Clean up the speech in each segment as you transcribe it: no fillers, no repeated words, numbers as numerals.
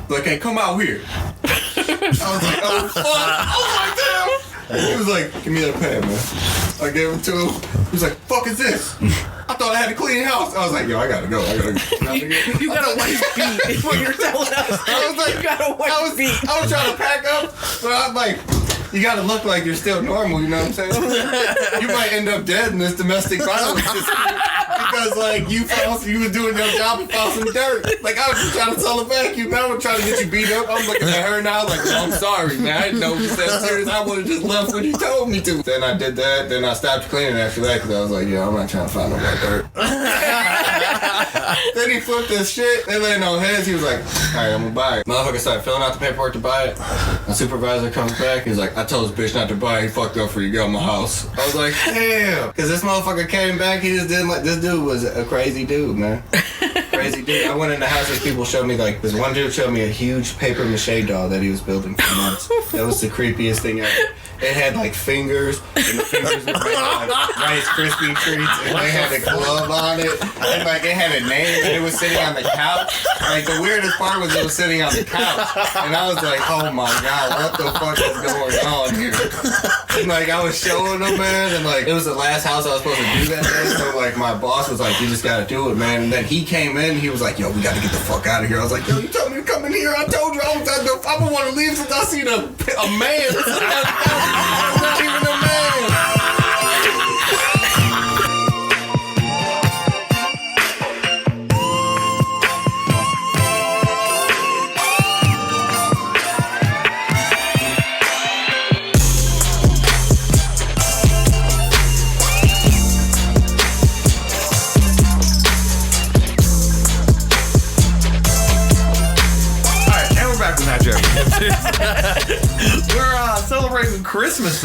Like, hey, come out here. I was like, oh, fuck. I was like, damn. He was like, give me that pad, man. I gave it to him. He was like, fuck is this? I thought I had a clean house. I was like, yo, I gotta go. You got a white beat is what you're telling us. I was like, you got a white beat. I was trying to pack up, but I'm like, you gotta look like you're still normal, you know what I'm saying? You might end up dead in this domestic violence because, like, you was doing your job and found some dirt. Like, I was just trying to tell her back. You know, I'm trying to get you beat up. I'm looking at her now like, oh, I'm sorry, man. I didn't know you said serious. I would have just left when you told me to. Then I did that. Then I stopped cleaning after that because I was like, yeah, I'm not trying to find no more dirt. Then he flipped this shit. They laying on heads. He was like, all right, I'm gonna buy it. Motherfucker started filling out the paperwork to buy it. My supervisor comes back. He's like, I told this bitch not to buy it. He fucked up for you got my house. I was like, damn. Because this motherfucker came back. He just didn't like, this dude was a crazy dude, man. Crazy dude. I went in the house and people showed me, like, this one dude showed me a huge paper mache doll that he was building for months. That was the creepiest thing ever. It had like fingers, and the fingers were made like Rice Krispie treats, and they had a glove on it, and like it had a name, and it was sitting on the couch. Like the weirdest part was it was sitting on the couch, and I was like, oh my god, what the fuck is going on here? And like I was showing them, man, and like it was the last house I was supposed to do that day, so like my boss was like, you just gotta do it, man. And then he came in, he was like, yo, we gotta get the fuck out of here. I was like, yo, you told me to come in here. I told you I would want to leave since I seen a man. I'm not even a man. We're celebrating Christmas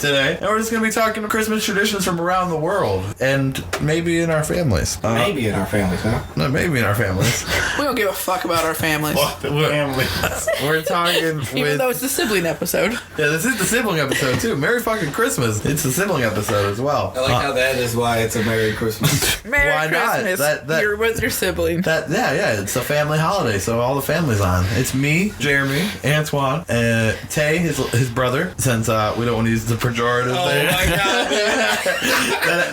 today, and we're just going to be talking Christmas traditions from around the world, and maybe in our families. Maybe in our families, huh? No, maybe in our families. We don't give a fuck about our families. We're talking Even though it's the sibling episode. Yeah, this is the sibling episode, too. Merry fucking Christmas. It's the sibling episode as well. I like how that is why it's a Merry Christmas. Merry Why not? Christmas. You're with your sibling. Yeah, it's a family holiday, so all the family's on. It's me, Jeremy, Antoine, Tay, his brother, since we don't want to use the pejorative there. Oh my god.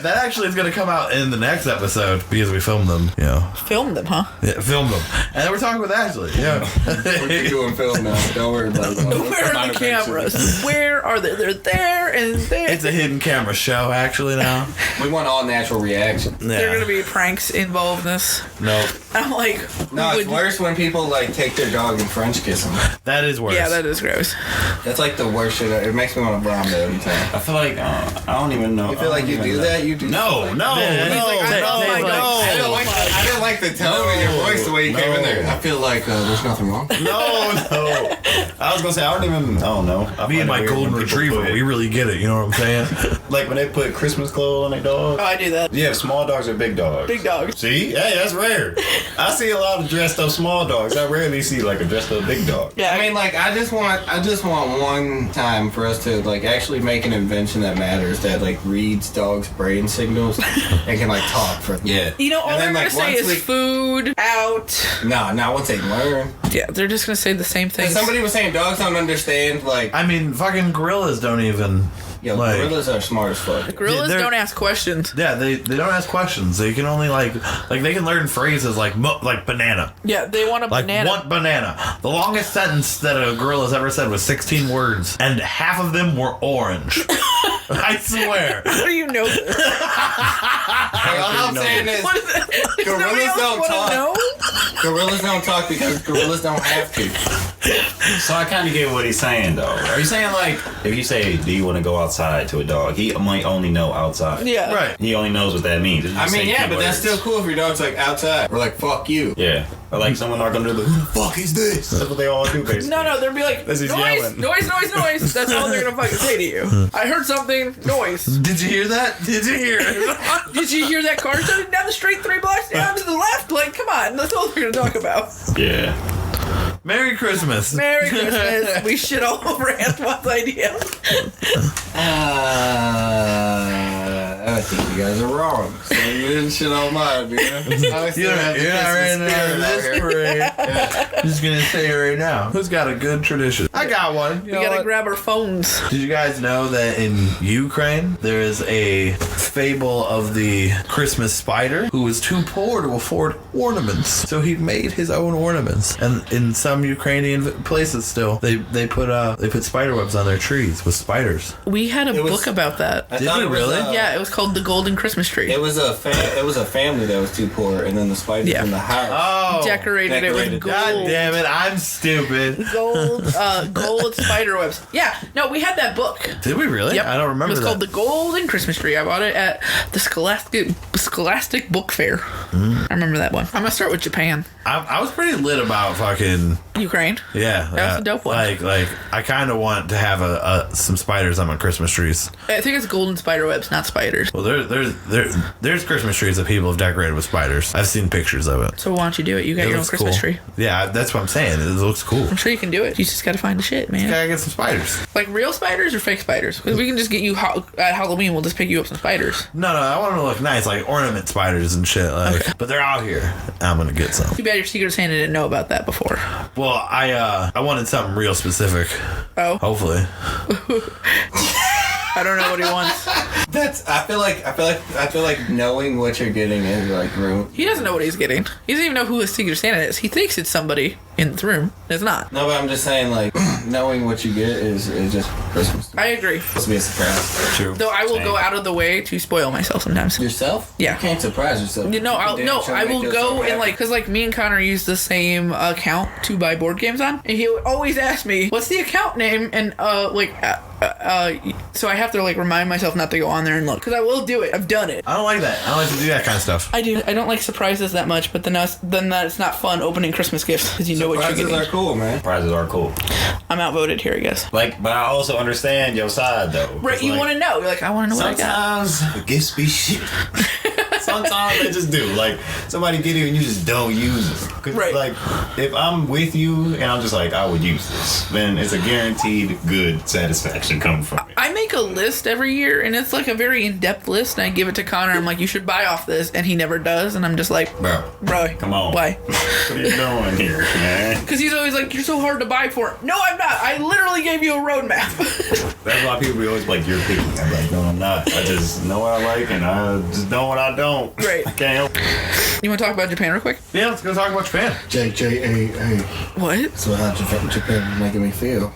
that actually is going to come out in the next episode because we filmed them, you know. Filmed them, huh? Yeah, filmed them. And then we're talking with Ashley, yeah. We're doing film now. Don't worry about it. Where are the cameras? Where are they? They're there and there. It's a hidden camera show, actually, now. We want all natural reaction. Yeah. There are going to be pranks involved in this. No. I'm like... No, it's worse when people, like, take their dog and French kiss them. That is worse. Yeah, that is gross. That's, like, the worst shit. It makes me want to vomit every time. I feel like I don't even know. You feel like you do that? You do No. I didn't like the tone of your voice the way you came in there. I feel like there's nothing wrong. No. I was gonna say I don't know. Me and my golden retriever, we really get it. You know what I'm saying? Like when they put Christmas clothes on their dog. Oh, I do that. Yeah, small dogs or big dogs. Big dogs. See, hey, that's rare. I see a lot of dressed up small dogs. I rarely see like a dressed up big dog. Yeah, I mean, like, I just want one time for us to, like, actually make an invention that matters, that, like, reads dogs' brain signals and can, like, talk for... Yeah. You know, all and they're then, going to say is food, out. Nah, once they learn. Yeah, they're just going to say the same thing. Somebody was saying dogs don't understand, like... I mean, fucking gorillas don't even... Yo, like, gorillas are smart as fuck. Gorillas don't ask questions. Yeah, they don't ask questions. They can only, like they can learn phrases like banana. Yeah, they want a banana. Want banana. The longest sentence that a gorilla's ever said was 16 words, and half of them were orange. I swear. How do you know this? All I'm saying is, gorillas don't talk. Gorillas don't talk because gorillas don't have to. So I kind of get what he's saying, though. Are you saying, like, if you say, do you want to go outside to a dog, he might only know outside. Yeah. Right. He only knows what that means. I mean, yeah, but that's still cool if your dog's, like, outside. Or, like, fuck you. Yeah. Or, like, someone are going to do, who the fuck is this? That's what they all do, basically. No, they'll be like, noise, noise. That's all they're going to fucking say to you. I heard something, noise. Did you hear that? Did you hear it? Did you hear that car turning down the street 3 blocks down to the left? Like, come on, that's all they're going to talk about. Yeah. Merry Christmas. Merry Christmas. We shit all over Antoine's idea. I think you guys are wrong. So you shit on mine, dude. You're not right now. This parade. I'm just gonna say it right now. Who's got a good tradition? I got one. We gotta grab our phones. Did you guys know that in Ukraine there is a fable of the Christmas spider who was too poor to afford ornaments, so he made his own ornaments? And in some Ukrainian places, still they put spider webs on their trees with spiders. We had a book about that. Did we really? Yeah, it was called The Golden Christmas Tree. It was a family that was too poor, and then the spiders in the house. Oh, Decorated it with gold. God damn it! I'm stupid. Gold spider webs. Yeah, no, we had that book. Did we really? Yep. I don't remember. It was that. called The Golden Christmas Tree. I bought it at the Scholastic Book Fair. I remember that one. I'm gonna start with Japan. I was pretty lit about fucking Ukraine. yeah. That's a dope one. Like I kind of want to have some spiders on my Christmas trees. I think it's golden spider webs, not spiders. Well, there's Christmas trees that people have decorated with spiders. I've seen pictures of it. So why don't you do it? You got It your own looks Christmas cool. tree. Yeah, that's what I'm saying. It looks cool. I'm sure you can do it. You just gotta find the shit, man. Gotta get some spiders. Like real spiders or fake spiders? Because we can just get you at Halloween. We'll just pick you up some spiders. No, I want them to look nice, like ornament spiders and shit. Like, Okay. But they're out here. I'm gonna get some. Too bad your Secret Santa didn't know about that before. Well, I wanted something real specific. Oh, Hopefully. I don't know what he wants. I feel like knowing what you're getting is like room. He doesn't know what he's getting. He doesn't even know who his Secret Santa is. He thinks it's somebody in the room. It's not. No, but I'm just saying, like, knowing what you get is just Christmas. I agree. It's supposed to be a surprise. True. Though I will go out of the way to spoil myself sometimes. Yourself? Yeah. You can't surprise yourself. I will go and like, cause like me and Connor use the same account to buy board games on, and he would always ask me, "What's the account name?" And so I have to like remind myself not to go on there and look, cause I will do it. I've done it. I don't like that. I don't like to do that kind of stuff. I do. I don't like surprises that much, but then that's not fun opening Christmas gifts because you know what you're Surprises getting. are cool, man. Prizes are cool. I'm outvoted here, I guess. Like, but I also understand your side though. Right? You want to know? You're like, I want to know what I got. Sometimes the gifts be shit. Sometimes they just do. Like, somebody get it and you just don't use it. 'Cause, Right. like, if I'm with you and I'm just like, I would use this, then it's a guaranteed good satisfaction coming from it. I make a list every year, and it's like a very in-depth list, and I give it to Connor. I'm like, you should buy off this, and he never does, and I'm just like, Bro, bro, come on. why? What are you doing here, man? Because he's always like, you're so hard to buy for. No, I'm not. I literally gave you a roadmap. That's why people be always like, you're picky. I'm like, no, I'm not. I just know what I like, and I just know what I don't. Right. I can't help it. You want to talk about Japan real quick? Yeah, let's go talk about Japan. JJAA. What? So how Japan making me feel?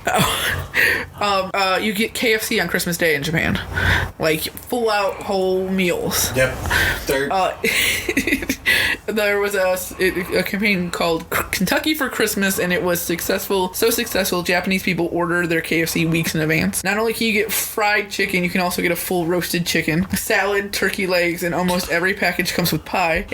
You get KFC on Christmas Day in Japan, like full out whole meals. Yep. Third. There was a campaign called Kentucky for Christmas, and it was successful. So successful, Japanese people order their KFC weeks in advance. Not only can you get fried chicken, you can also get a full roasted chicken, salad, turkey legs, and almost every package comes with pie.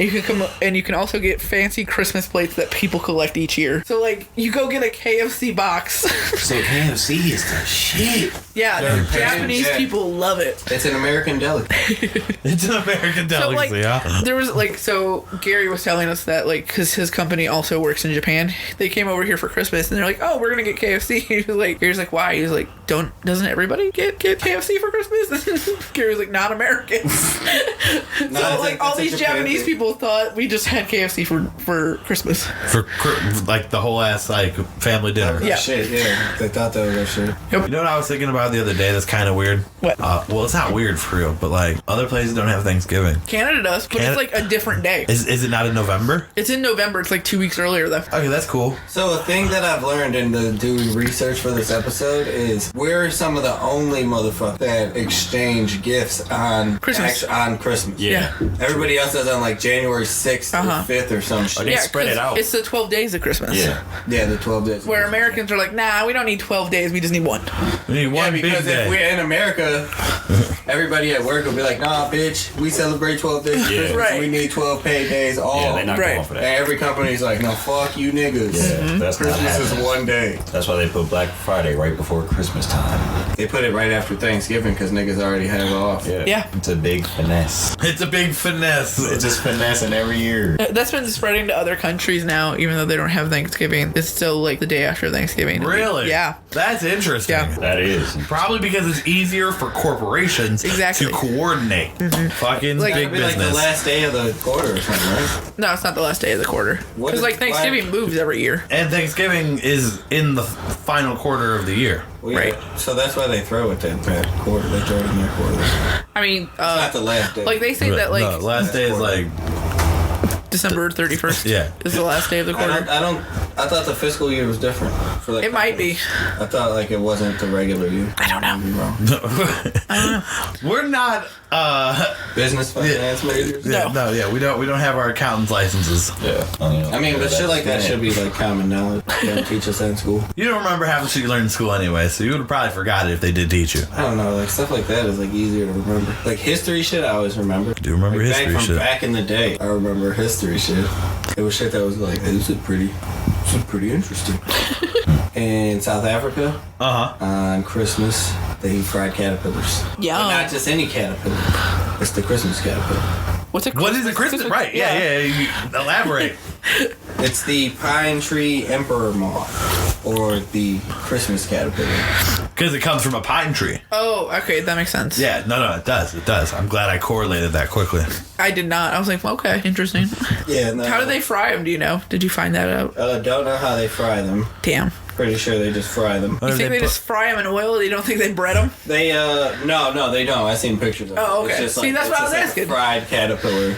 And you can also get fancy Christmas plates that people collect each year. So like, you go get a KFC box. So KFC is the shit. Yeah, Japanese people love it. It's an American delicacy. It's an American So delicacy, like, yeah. there was like, so Gary was telling us that like, because his company also works in Japan, they came over here for Christmas and they're like, oh, we're gonna get KFC. He was like, Gary's like, why? He's like, doesn't everybody get KFC for Christmas? Gary's like, not Americans. So like, all these Japanese people thought we just had KFC for Christmas. For like the whole ass like family dinner. Yeah. Shit, yeah. They thought that was their shit. You know what I was thinking about the other day that's kind of weird? What? Well, it's not weird for real, but like other places don't have Thanksgiving. Canada does, but it's like a different day. Is it not in November? It's in November. It's like 2 weeks earlier though. Okay, that's cool. So a thing that I've learned in doing research for this episode is we're some of the only motherfuckers that exchange gifts on Christmas. on Christmas. Yeah. Everybody else does on like January 6th or 5th or some shit. They spread it 'cause out. It's the 12 days of Christmas. Yeah. Yeah, the 12 days. Where Americans are like, nah, we don't need 12 days. We just need one. We need Yeah, one big because if day. we're in America, everybody at work will be like, nah, bitch, we celebrate 12 days of Yeah. Christmas. Right. We need 12 paid days off. Yeah, they not Right. going for And that. every company's like, no, fuck you niggas. Yeah, that's not Christmas is happening. one day. That's why they put Black Friday right before Christmas time. They put it right after Thanksgiving because niggas already have off. Yeah. It's a big finesse. It's a big finesse. It's just finessing every year. That's been spreading to other countries now, even though they don't have Thanksgiving. It's still like the day after Thanksgiving. Really? Yeah. That's interesting. Yeah. That is. Probably because it's easier for operations Exactly. to coordinate. Fucking Like- big It'd be like business. the last day of the quarter or something, right? No, it's not the last day of the quarter. What Because is like Thanksgiving Black- moves every year. And Thanksgiving is in the final quarter of the year. Well, yeah, Right. So that's why they throw it that quarter. They throw it in their quarter. I mean, Not the last day. like they say that like no, last day is like December 31st Yeah. is the last day of the quarter. I thought the fiscal year was different. For like It might be. I thought like it wasn't the regular year. I don't know. Could be wrong. we're not. Business finance majors. Yeah, No. we don't have our accountant's licenses. Yeah. I mean, but shit like that should be like common knowledge. They don't teach us that in school. You don't remember having shit you learned in school anyway, so you would have probably forgot it if they did teach you. I don't know, like stuff like that is like easier to remember. Like history shit, I always remember. Do you remember like, history back from shit? back in the day, I remember history shit. It was shit that was like, hey, this is pretty interesting. In South Africa, on Christmas, they eat fried caterpillars. Yeah. But not just any caterpillar. It's the Christmas caterpillar. What's it? What is it, Christmas? Right? Yeah. You elaborate. It's the pine tree emperor moth, or the Christmas caterpillar. Because it comes from a pine tree. Oh, okay, that makes sense. Yeah, no, it does. I'm glad I correlated that quickly. I did not. I was like, okay, interesting. Yeah. No, How do they fry them? Do you know? Did you find that out? Don't know how they fry them. Damn. Pretty sure they just fry them. You think they just fry them in oil? You don't think they bread them? They no, they don't. I seen pictures of it. Oh, okay. It's just See, that's it's what I was just asking. a fried caterpillar.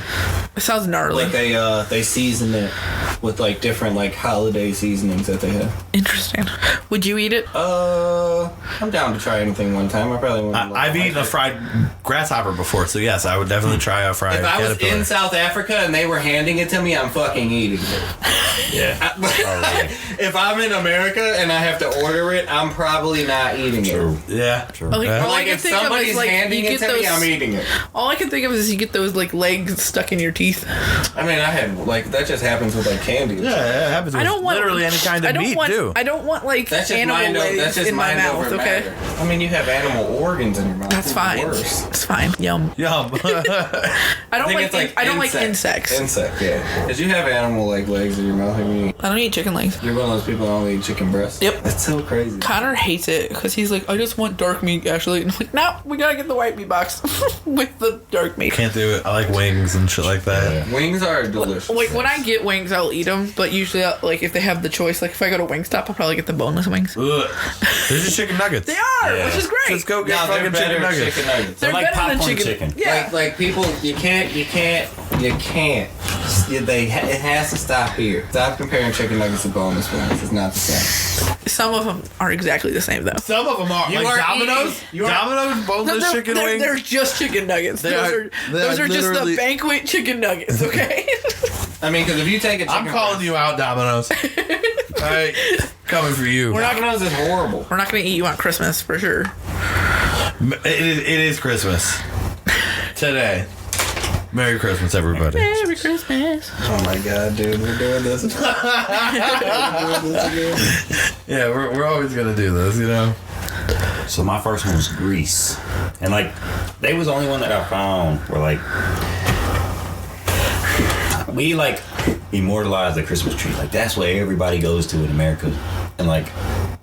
It sounds gnarly. Like they season it with like different like holiday seasonings that they have. Interesting. Would you eat it? I'm down to try anything one time. I probably wouldn't. I've eaten a fried grasshopper before, so yes, I would definitely try a fried If I was caterpillar. in South Africa and they were handing it to me, I'm fucking eating it. Yeah. If I'm in America and I have to order it, I'm probably not eating True. it. Yeah. Like, all I Like can if think of somebody's is like handing you it get to those. me, I'm eating it. All I can think of is you get those like legs stuck in your teeth. I mean, I had like that just happens with like candy. Yeah, it happens with I don't want literally any kind of I don't meat want, too. I don't want like That's just animal mind. That's legs just in my mind mouth. over Okay, matter. I mean, you have animal organs in your mouth. that's It's fine. worse. It's fine. Yum. Yum. I don't like. I don't like insects. Insect, yeah. Because you have animal like legs in your mouth. I mean, I don't eat chicken legs. you're one of those people that only eat chicken breasts. Yep. That's so crazy. Connor hates it because he's like, I just want dark meat, Ashley. And I'm like, no, we gotta get the white meat box with the dark meat. Can't do it. I like wings and shit like that. Wings are delicious. Like when I get wings, I'll eat them. But usually, like if they have the choice, like if I go to Wingstop, I'll probably get the boneless wings. Ugh. There's just chicken nuggets. They are, Yeah. which is great. Just go get No, they're fucking better chicken nuggets. chicken nuggets. They're like better than popcorn chicken. chicken. Yeah. Like people, you can't. It has to stop here. Stop comparing chicken nuggets to boneless ones. It's not the same. Some of them are exactly the same though. Some of them are You like are Domino's. eating- you are- Domino's boneless chicken wings. They're just chicken nuggets. They Those are- are they those are are just the literally- banquet chicken nuggets. Okay. I mean, because if you take a chicken I'm calling you out, Domino's. Alright, coming for you. Domino's is horrible. We're not gonna eat you on Christmas for sure. It is Christmas today. Merry Christmas, everybody. Merry Christmas. Oh my god, dude, we're doing this. Yeah, we're always gonna do this, you know. So my first one was Greece, and like they was the only one that I found where like we like immortalized the Christmas tree. Like that's what everybody goes to in America, and like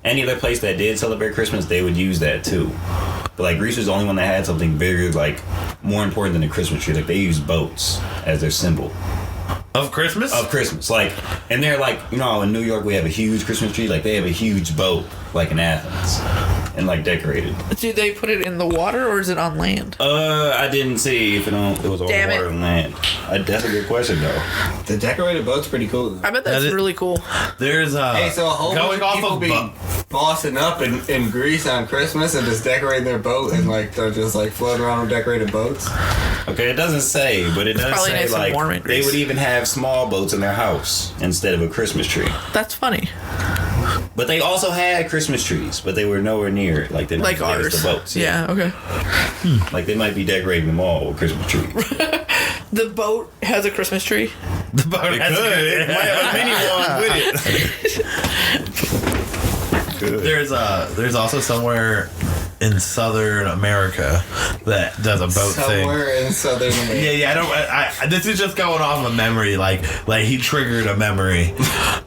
any other place that did celebrate Christmas, they would use that too. But like Greece was the only one that had something bigger, like more important than the Christmas tree. Like they used boats as their symbol Of Christmas? of Christmas. Like, and they're like, you know, in New York we have a huge Christmas tree. Like they have a huge boat, like in Athens, and like decorated. Do they put it in the water or is it on land? I didn't see if it was on Damn it. water or land. That's a good question though. The decorated boat's pretty cool. Though. I bet that's That is- really cool. There's Hey, so a whole going bunch off of people of be bossing up in Greece on Christmas and just decorating their boat and like they're just like floating around with decorated boats. Okay, it doesn't say, but it does probably say nice and like warm in they Greece. would even have small boats in their house instead of a Christmas tree. That's funny. But they also had Christmas trees, but they were nowhere near like they Like ours. ours. The boats, Yeah, okay. Like they might be decorating them all with Christmas trees. The boat has a Christmas tree. the boat. It might have a mini one with it. There's also somewhere in Southern America that does a boat thing. Somewhere in Southern America. I this is just going off of memory, like he triggered a memory,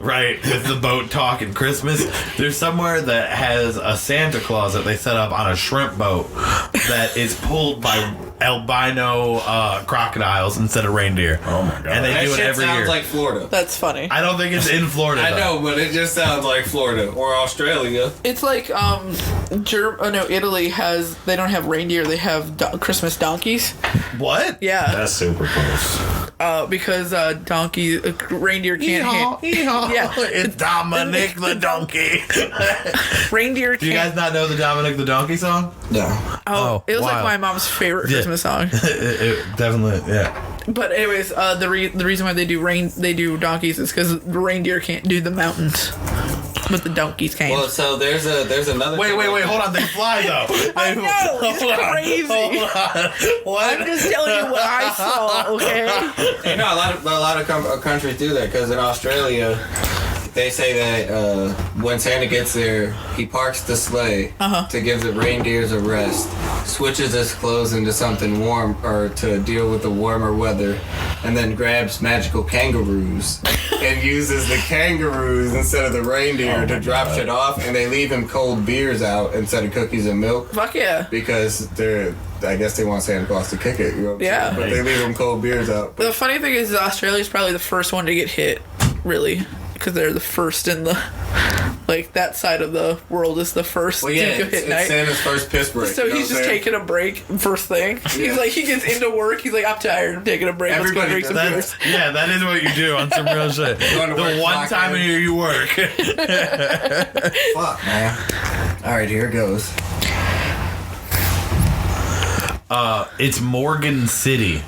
right? With the boat talk and Christmas. There's somewhere that has a Santa Claus that they set up on a shrimp boat that is pulled by albino crocodiles instead of reindeer. Oh my god! And they That do it shit every sounds year. like Florida. That's funny. I don't think it's in Florida. I though. know, but it just sounds like Florida or Australia. It's like Italy has, they don't have reindeer, they have Christmas donkeys. What? Yeah. That's super close. Because reindeer can't Yeah. It's Dominic the donkey. Reindeer Do you can't. guys not know the Dominic the Donkey song? No. Oh, it was like wild. my mom's favorite Christmas song. It definitely, yeah. But anyways, the reason why they do donkeys is because the reindeer can't do the mountains, but the donkeys can. Well, so there's another. Wait, hold on. They fly though. I know, it's crazy. What? I'm just telling you what I saw, okay? You know, a lot of countries do that because in Australia, they say that when Santa gets there, he parks the sleigh to give the reindeers a rest, switches his clothes into something warm or to deal with the warmer weather, and then grabs magical kangaroos and uses the kangaroos instead of the reindeer to drop shit off, and they leave him cold beers out instead of cookies and milk. Fuck yeah. Because I guess they want Santa Claus to kick it, you know what I'm Yeah. saying? But they leave him cold beers out. The funny thing is Australia's probably the first one to get hit, really, because they're the first in the, like, that side of the world is the first Well, yeah, to get hit it's night. Santa's first piss break. So you know he's what just I'm saying? taking a break first thing. Yeah. He's like, he gets into work. He's like, I'm tired. I'm taking a break. Let's go Everybody drink some does beers. Yeah, that is what you do on some real shit. Going to The work, one clock time in. of year you work. Fuck, man. All right, here it goes. It's Morgan City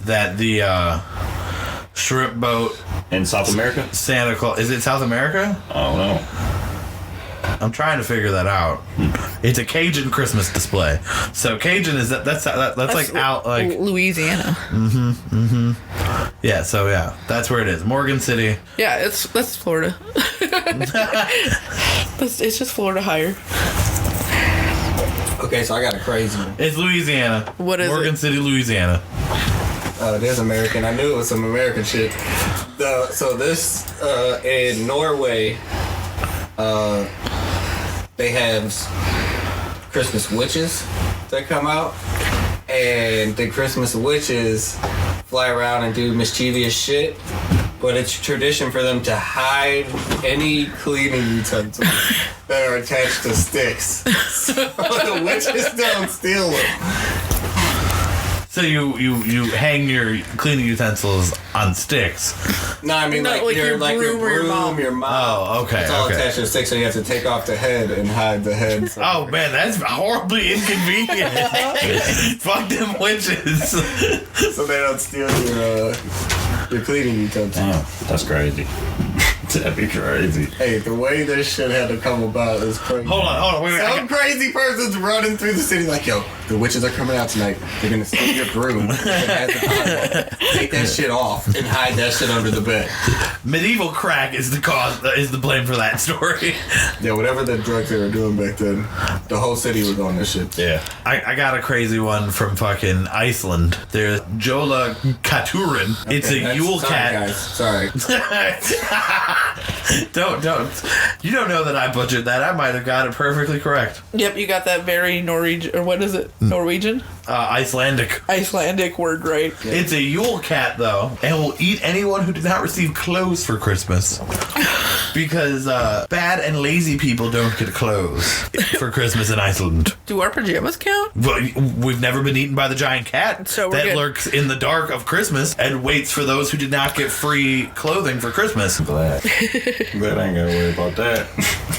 that the shrimp boat In South America? Santa Claus. Is it South America? I don't know. I'm trying to figure that out. It's a Cajun Christmas display. So Cajun is that's like out like Louisiana. yeah. So yeah, that's where it is. Morgan City. Yeah, that's Florida. It's just Florida higher. Okay, so I got a crazy one. It's Louisiana. What is Morgan it? City, Louisiana. It is American. I knew it was some American shit. So this in Norway, they have Christmas witches that come out, and the Christmas witches fly around and do mischievous shit. But it's tradition for them to hide any cleaning utensils that are attached to sticks, so the witches don't steal them. So you hang your cleaning utensils on sticks. No, I mean No, like your broom or your mop. your mop. Oh, okay, It's all okay. attached to the stick, so you have to take off the head and hide the head. So. Oh man, that's horribly inconvenient. Fuck them witches. So they don't steal your cleaning utensils. Damn, that's crazy. That'd be crazy. Hey, the way this shit had to come about is crazy. Hold on, wait. Some crazy person's running through the city like, yo, the witches are coming out tonight. They're gonna steal your broom. Take that shit off and hide that shit under the bed. Medieval crack is the cause, is the blame for that story. Yeah, whatever the drugs they were doing back then, the whole city was on this shit. Yeah. I got a crazy one from fucking Iceland. There's Jola Katurin. It's a Yule Sorry, cat. guys. Sorry. don't. You don't know that I butchered that. I might have got it perfectly correct. Yep, you got that very Norwegian, or what is it? Norwegian? Icelandic. Icelandic word right. It's a Yule cat, though, and will eat anyone who did not receive clothes for Christmas. Because bad and lazy people don't get clothes for Christmas in Iceland. Do our pajamas count? Well, we've never been eaten by the giant cat So we're that good. lurks in the dark of Christmas and waits for those who did not get free clothing for Christmas. Glad. Glad I ain't gotta worry about that.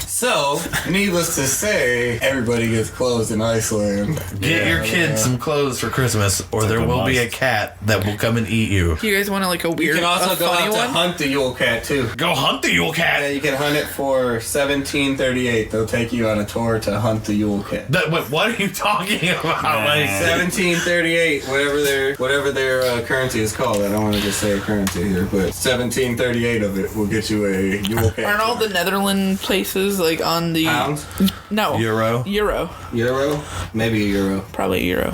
So, needless to say, everybody gets clothes in Iceland. Get your kids some clothes for Christmas, or there a will be a must. cat that will come and eat you. You guys want like a You weird, can also a go funny out to one? hunt the Yule cat too. Go hunt the Yule Yeah, cat. you can hunt it for $17.38. They'll take you on a tour to hunt the Yule cat. What are you talking about? Like, $17.38, whatever their currency is called. I don't want to just say a currency here, but $17.38 of it will get you a Yule cat. Aren't all the Netherlands places like like on the Pounds? no Euro? Euro? Maybe a euro. probably a euro.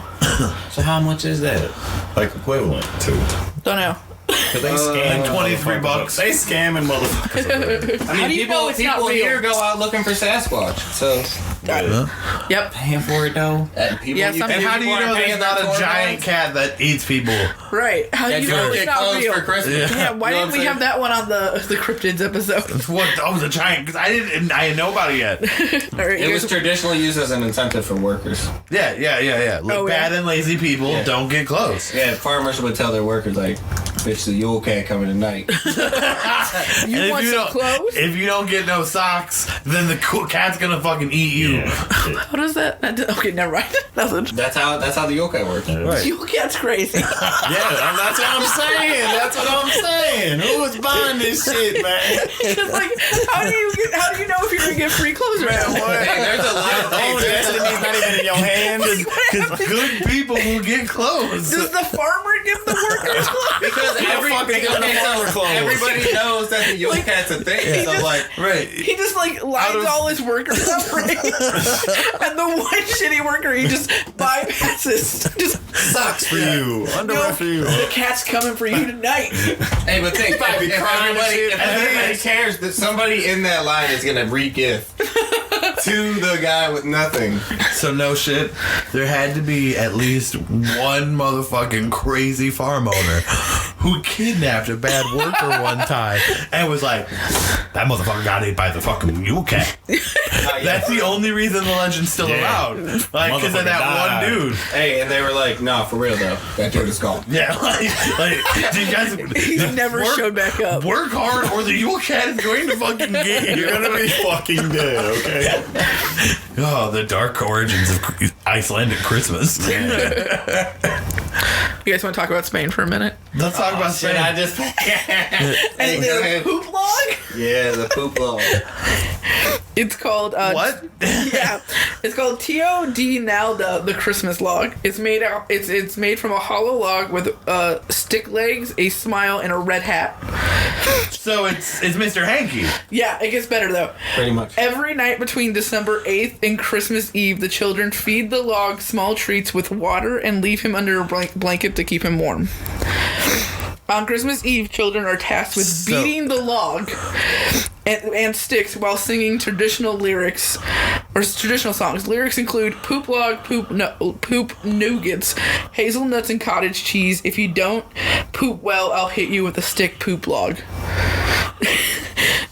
So how much is that? Like equivalent to? Don't know. Because they scam like 23 bucks. They scamming motherfuckers. I mean, do you know it's not people real? here go out looking for Sasquatch. So, Yep. Paying for it though. people, Yeah, some And how do you know there's not a giant cat that eats people? Right. How do you know it's get not clothes real? for Christmas? Yeah. Why You know didn't what we I'm have that one on the cryptids episode? What? That was a giant. Because I didn't know about it yet. All right, It you was guys- traditionally used as an incentive for workers. Yeah. Look, Oh, yeah. bad and lazy people don't get close. Yeah, farmers would tell their workers, like, bitch, the Yule cat coming tonight. you want some clothes? If you don't get no socks, then the cat's gonna fucking eat you. How does that? Okay, never mind. Nothing. That's how the Yule cat works. Right. You cat's crazy. Yeah, that's what I'm saying. That's what I'm saying. Who was buying this shit, man? It's like, how do you know if you're gonna get free clothes right now? Hey, there's a lot of Oh, things. destiny's not even in your hands. Because good people will get clothes. Does the farmer give the workers clothes? Because everybody knows that the Yule cat's a thing. So, like, Right. He just like lines all his workers up, right? And the one shitty worker he just bypasses. Just Socks for you. Underwear for you. the cat's coming for you tonight. hey, but think, if everybody cares that somebody in that line is gonna re-gift to the guy with nothing. So no shit, there had to be at least one motherfucking crazy farm owner who kidnapped a bad worker one time and was like, that motherfucker got ate by the fucking Yule cat. That's the only reason the legend's still around. Like, because of that Motherfucker one dude. Hey, and they were like, nah, for real though, that dude is gone. Yeah, like do you guys He never showed back up. Work hard or the Yule cat is going to fucking get you. You're gonna be fucking dead, okay? Oh, the dark origins of Icelandic Christmas. You guys want to talk about Spain for a minute? Let's talk about Shit, Spain. I just. And the poop log? Yeah, the poop log. It's called What? Yeah, it's called Tio di Nalda, the Christmas log. It's made out. It's made from a hollow log with stick legs, a smile, and a red hat. So it's Mr. Hanky. Yeah, it gets better though. Pretty much. Every night between December 8th and Christmas Eve, the children feed the log small treats with water and leave him under a blanket to keep him warm. On Christmas Eve, children are tasked with beating the log and sticks while singing traditional lyrics or traditional songs. Lyrics include poop log, poop nougats, hazelnuts, and cottage cheese. If you don't poop well, I'll hit you with a stick, poop log.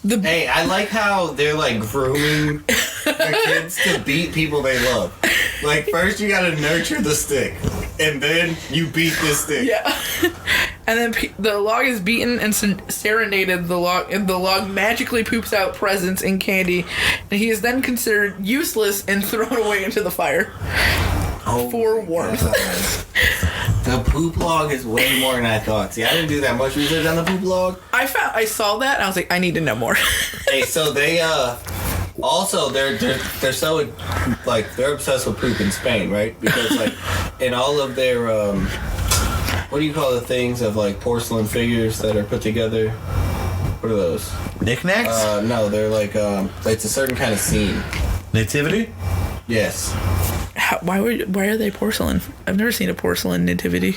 Hey, I like how they're like grooming the kids to beat people they love. Like, first you gotta nurture the stick, and then you beat this stick. Yeah. And then the log is beaten and serenaded. The log magically poops out presents and candy, and he is then considered useless and thrown away into the fire for warmth. The poop log is way more than I thought. See, I didn't do that much research on the poop log. I saw that and I was like, I need to know more. Hey, so they also they're so like they're obsessed with poop in Spain, right? Because like in all of their what do you call the things of like porcelain figures that are put together? What are those? Knickknacks? No, they're like it's a certain kind of scene. Nativity? Yes. Why are they porcelain? I've never seen a porcelain nativity.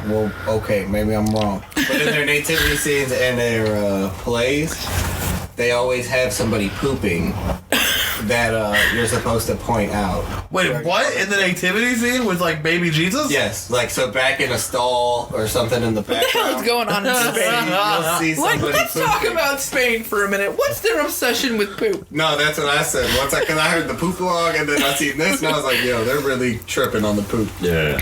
Well, okay, maybe I'm wrong. But in their nativity scenes and their plays, they always have somebody pooping that you're supposed to point out. Wait, what? In the nativity scene with like baby Jesus? Yes, like so back in a stall or something in the What the hell is background. going on in Spain? You'll see Like, somebody let's talk pooping. about Spain for a minute. What's their obsession with poop? No, that's what I said. Once because I heard the poop log and then I seen this and I was like, yo, they're really tripping on the poop. Yeah.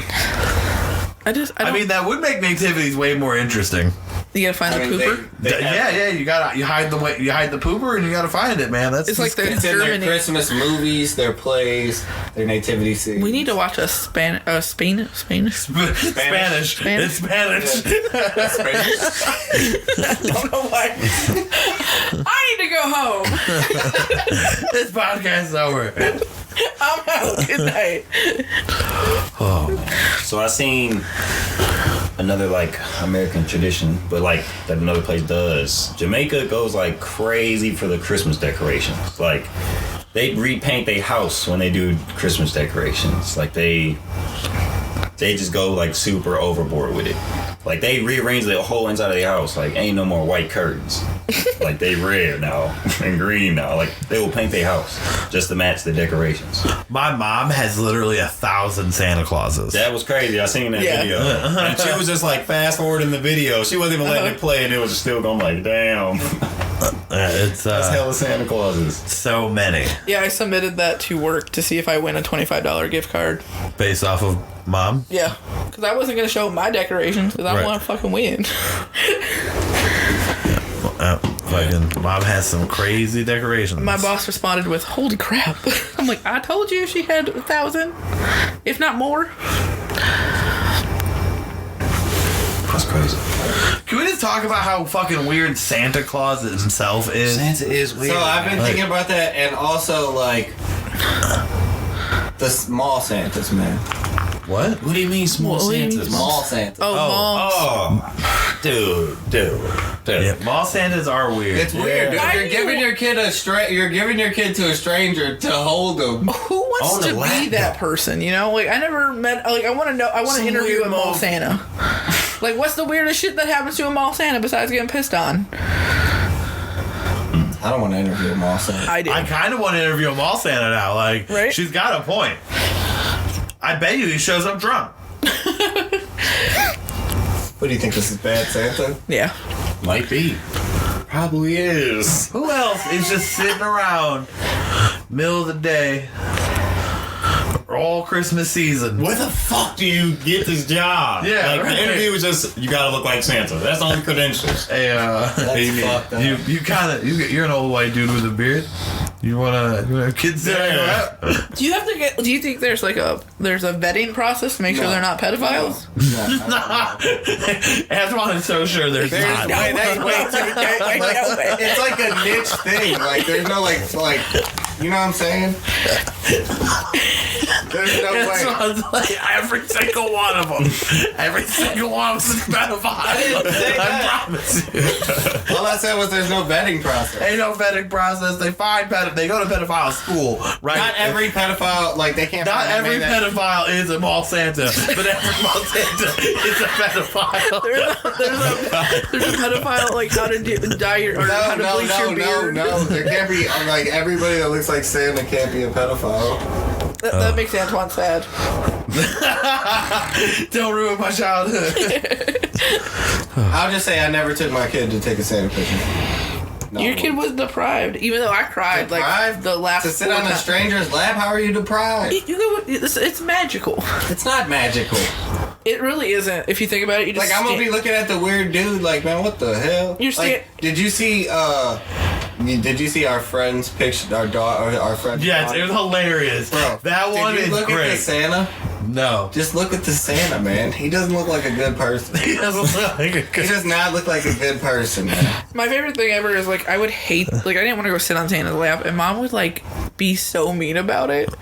I mean, that would make nativities way more interesting. you gotta find the pooper. Yeah, you hide the pooper and you gotta find it, man. That's It's like the It's in their Germany. Christmas movies, their plays, their nativity scenes. We need to watch a Spanish. Spanish. Spanish. It's Spanish. Spanish. I don't know why. I need to go home. This podcast is over. I'm out. Good night. So I seen another like American tradition, but like that another place does. Jamaica goes like crazy for the Christmas decorations. Like they repaint their house when they do Christmas decorations. Like they just go like super overboard with it. Like they rearrange the whole inside of the house. Like ain't no more white curtains. Like they red now and green now. Like they will paint their house just to match the decorations. My mom has literally 1,000 Santa Clauses. That was crazy. I seen that video. And she was just like fast forwarding the video. She wasn't even letting it play and it was still going like, damn. It's That's hella Santa Clauses. so many. Yeah, I submitted that to work to see if I win a $25 gift card. Based off of mom? Yeah, because I wasn't going to show my decorations because I Right. want to fucking win. Fucking mom has some crazy decorations. My boss responded with, "Holy crap." I'm like, I told you she had 1,000, if not more. That's crazy. Can we just talk about how fucking weird Santa Claus himself is? Santa is weird. So I've been thinking about that, and also like the small Santas, man. What? What do you mean small What do you mean Santas? Small Santas. Oh, Mom. Oh, dude. Yeah, mall Santas are weird. It's weird, dude. Why You're do giving you- your kid you're giving your kid to a stranger to hold them. Who wants On to a be lap, that person? You know, like I never met. Like I want to know. I want to Some interview weird a mall mall- Santa. Like, what's the weirdest shit that happens to a mall Santa besides getting pissed on? I don't want to interview a mall Santa. I do. I kind of want to interview a mall Santa now. Like, Right? she's got a point. I bet you he shows up drunk. What do you think, this is bad Santa? Yeah. Might be. Probably is. Who else is just sitting around middle of the day all Christmas season? Where the fuck do you get this job? Yeah, like right. the interview was just you gotta look like Santa. That's the only credentials. Hey, That's fucked up. you're an old white dude with a beard. You wanna have kids there? Yeah. Do you have to get? Do you think there's a vetting process to make sure No. they're not pedophiles? Antoine is so sure there's not. no. It's like a niche thing. Like there's no like you know what I'm saying? There's no way. Antoine's like every single one of them. Every single one of them is pedophile. I promise you. All I said was there's no vetting process. Ain't no vetting process. They find they go to pedophile school, right? Not every pedophile, like they can't. Not find every anybody that- pedophile is a mall Santa, but every mall Santa is a pedophile. There's a pedophile like how to dye your or how to bleach your beard. No. There can't be like everybody that looks like Santa can't be a pedophile. That makes Antoine sad. Don't ruin my childhood. I'll just say I never took my kid to take a Santa picture. No. Your kid was deprived, even though I cried like Deprived? the last To sit 4 on a times. stranger's lap? How are you deprived? You go. It's magical. It's not magical. It really isn't. If you think about it, you just Like I'm gonna be looking at the weird dude. Like, man, what the hell? You're like, did you see? Did you see our friend's picture? Our daughter, our friend. Yes, it was hilarious. Bro, that one did is you look at the great. Santa? No. Just look at the Santa, man. He doesn't look like a good person. He doesn't look like a He good. does not look like a good person, man. My favorite thing ever is like I would hate like I didn't want to go sit on Santa's lap, and Mom would like be so mean about it.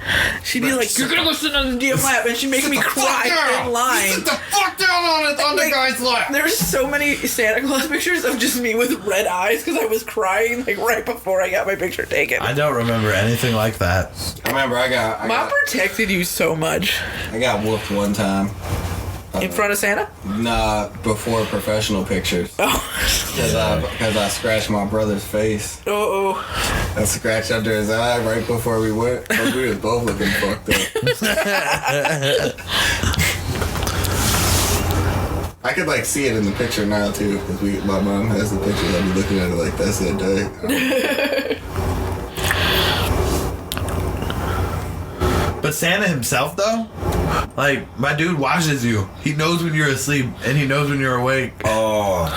She'd be like, "You're gonna go sit on the damn lap," and she'd make me cry in line. Sit the fuck down on the guy's lap. There's so many Santa Claus pictures of just me with red eyes because I was crying like right before I got my picture taken. I don't remember anything like that. I remember I Mom protected you so much got whooped one time. in front of Santa. Nah, before professional pictures. Oh, Because I scratched my brother's face. oh, I scratched under his eye right before we went. So we was both looking fucked up. I could like see it in the picture now too, because my mom has the pictures. I'll be looking at it like that's that day. But Santa himself, though, like my dude watches you. He knows when you're asleep and he knows when you're awake. Oh,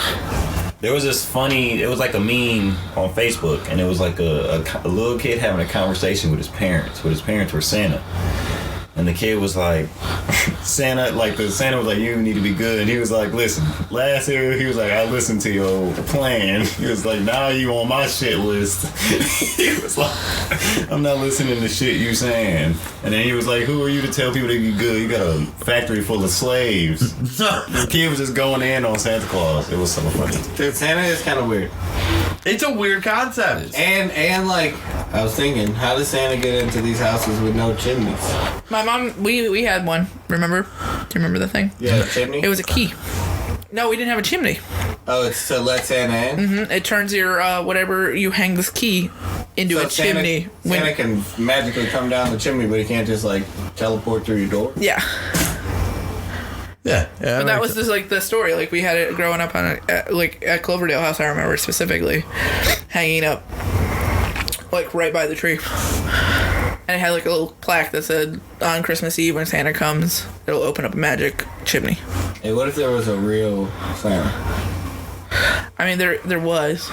there was this funny. It was like a meme on Facebook, and it was like a little kid having a conversation with his parents. With his parents were Santa, And the kid was like, Santa was like, you need to be good. And he was like, listen, last year, he was like, I listened to your plan. He was like, now you on my shit list. He was like, I'm not listening to shit you saying. And then he was like, who are you to tell people to be good? You got a factory full of slaves. The kid was just going in on Santa Claus. It was so funny. Dude, Santa is kind of weird. It's a weird concept. And like, I was thinking, how does Santa get into these houses with no chimneys? My mom, we had one. Remember? Do you remember the thing? Yeah, a chimney? It was a key. No, we didn't have a chimney. Oh, it's to let Santa in? Mm-hmm. It turns your, whatever you hang this key into a chimney. Santa can magically come down the chimney, but he can't just, like, teleport through your door? Yeah. Yeah. But that was just like the story. Like we had it growing up on at Cloverdale House. I remember specifically hanging up like right by the tree, and it had like a little plaque that said, "On Christmas Eve when Santa comes, it'll open up a magic chimney." Hey, what if there was a real Santa? I mean, there was,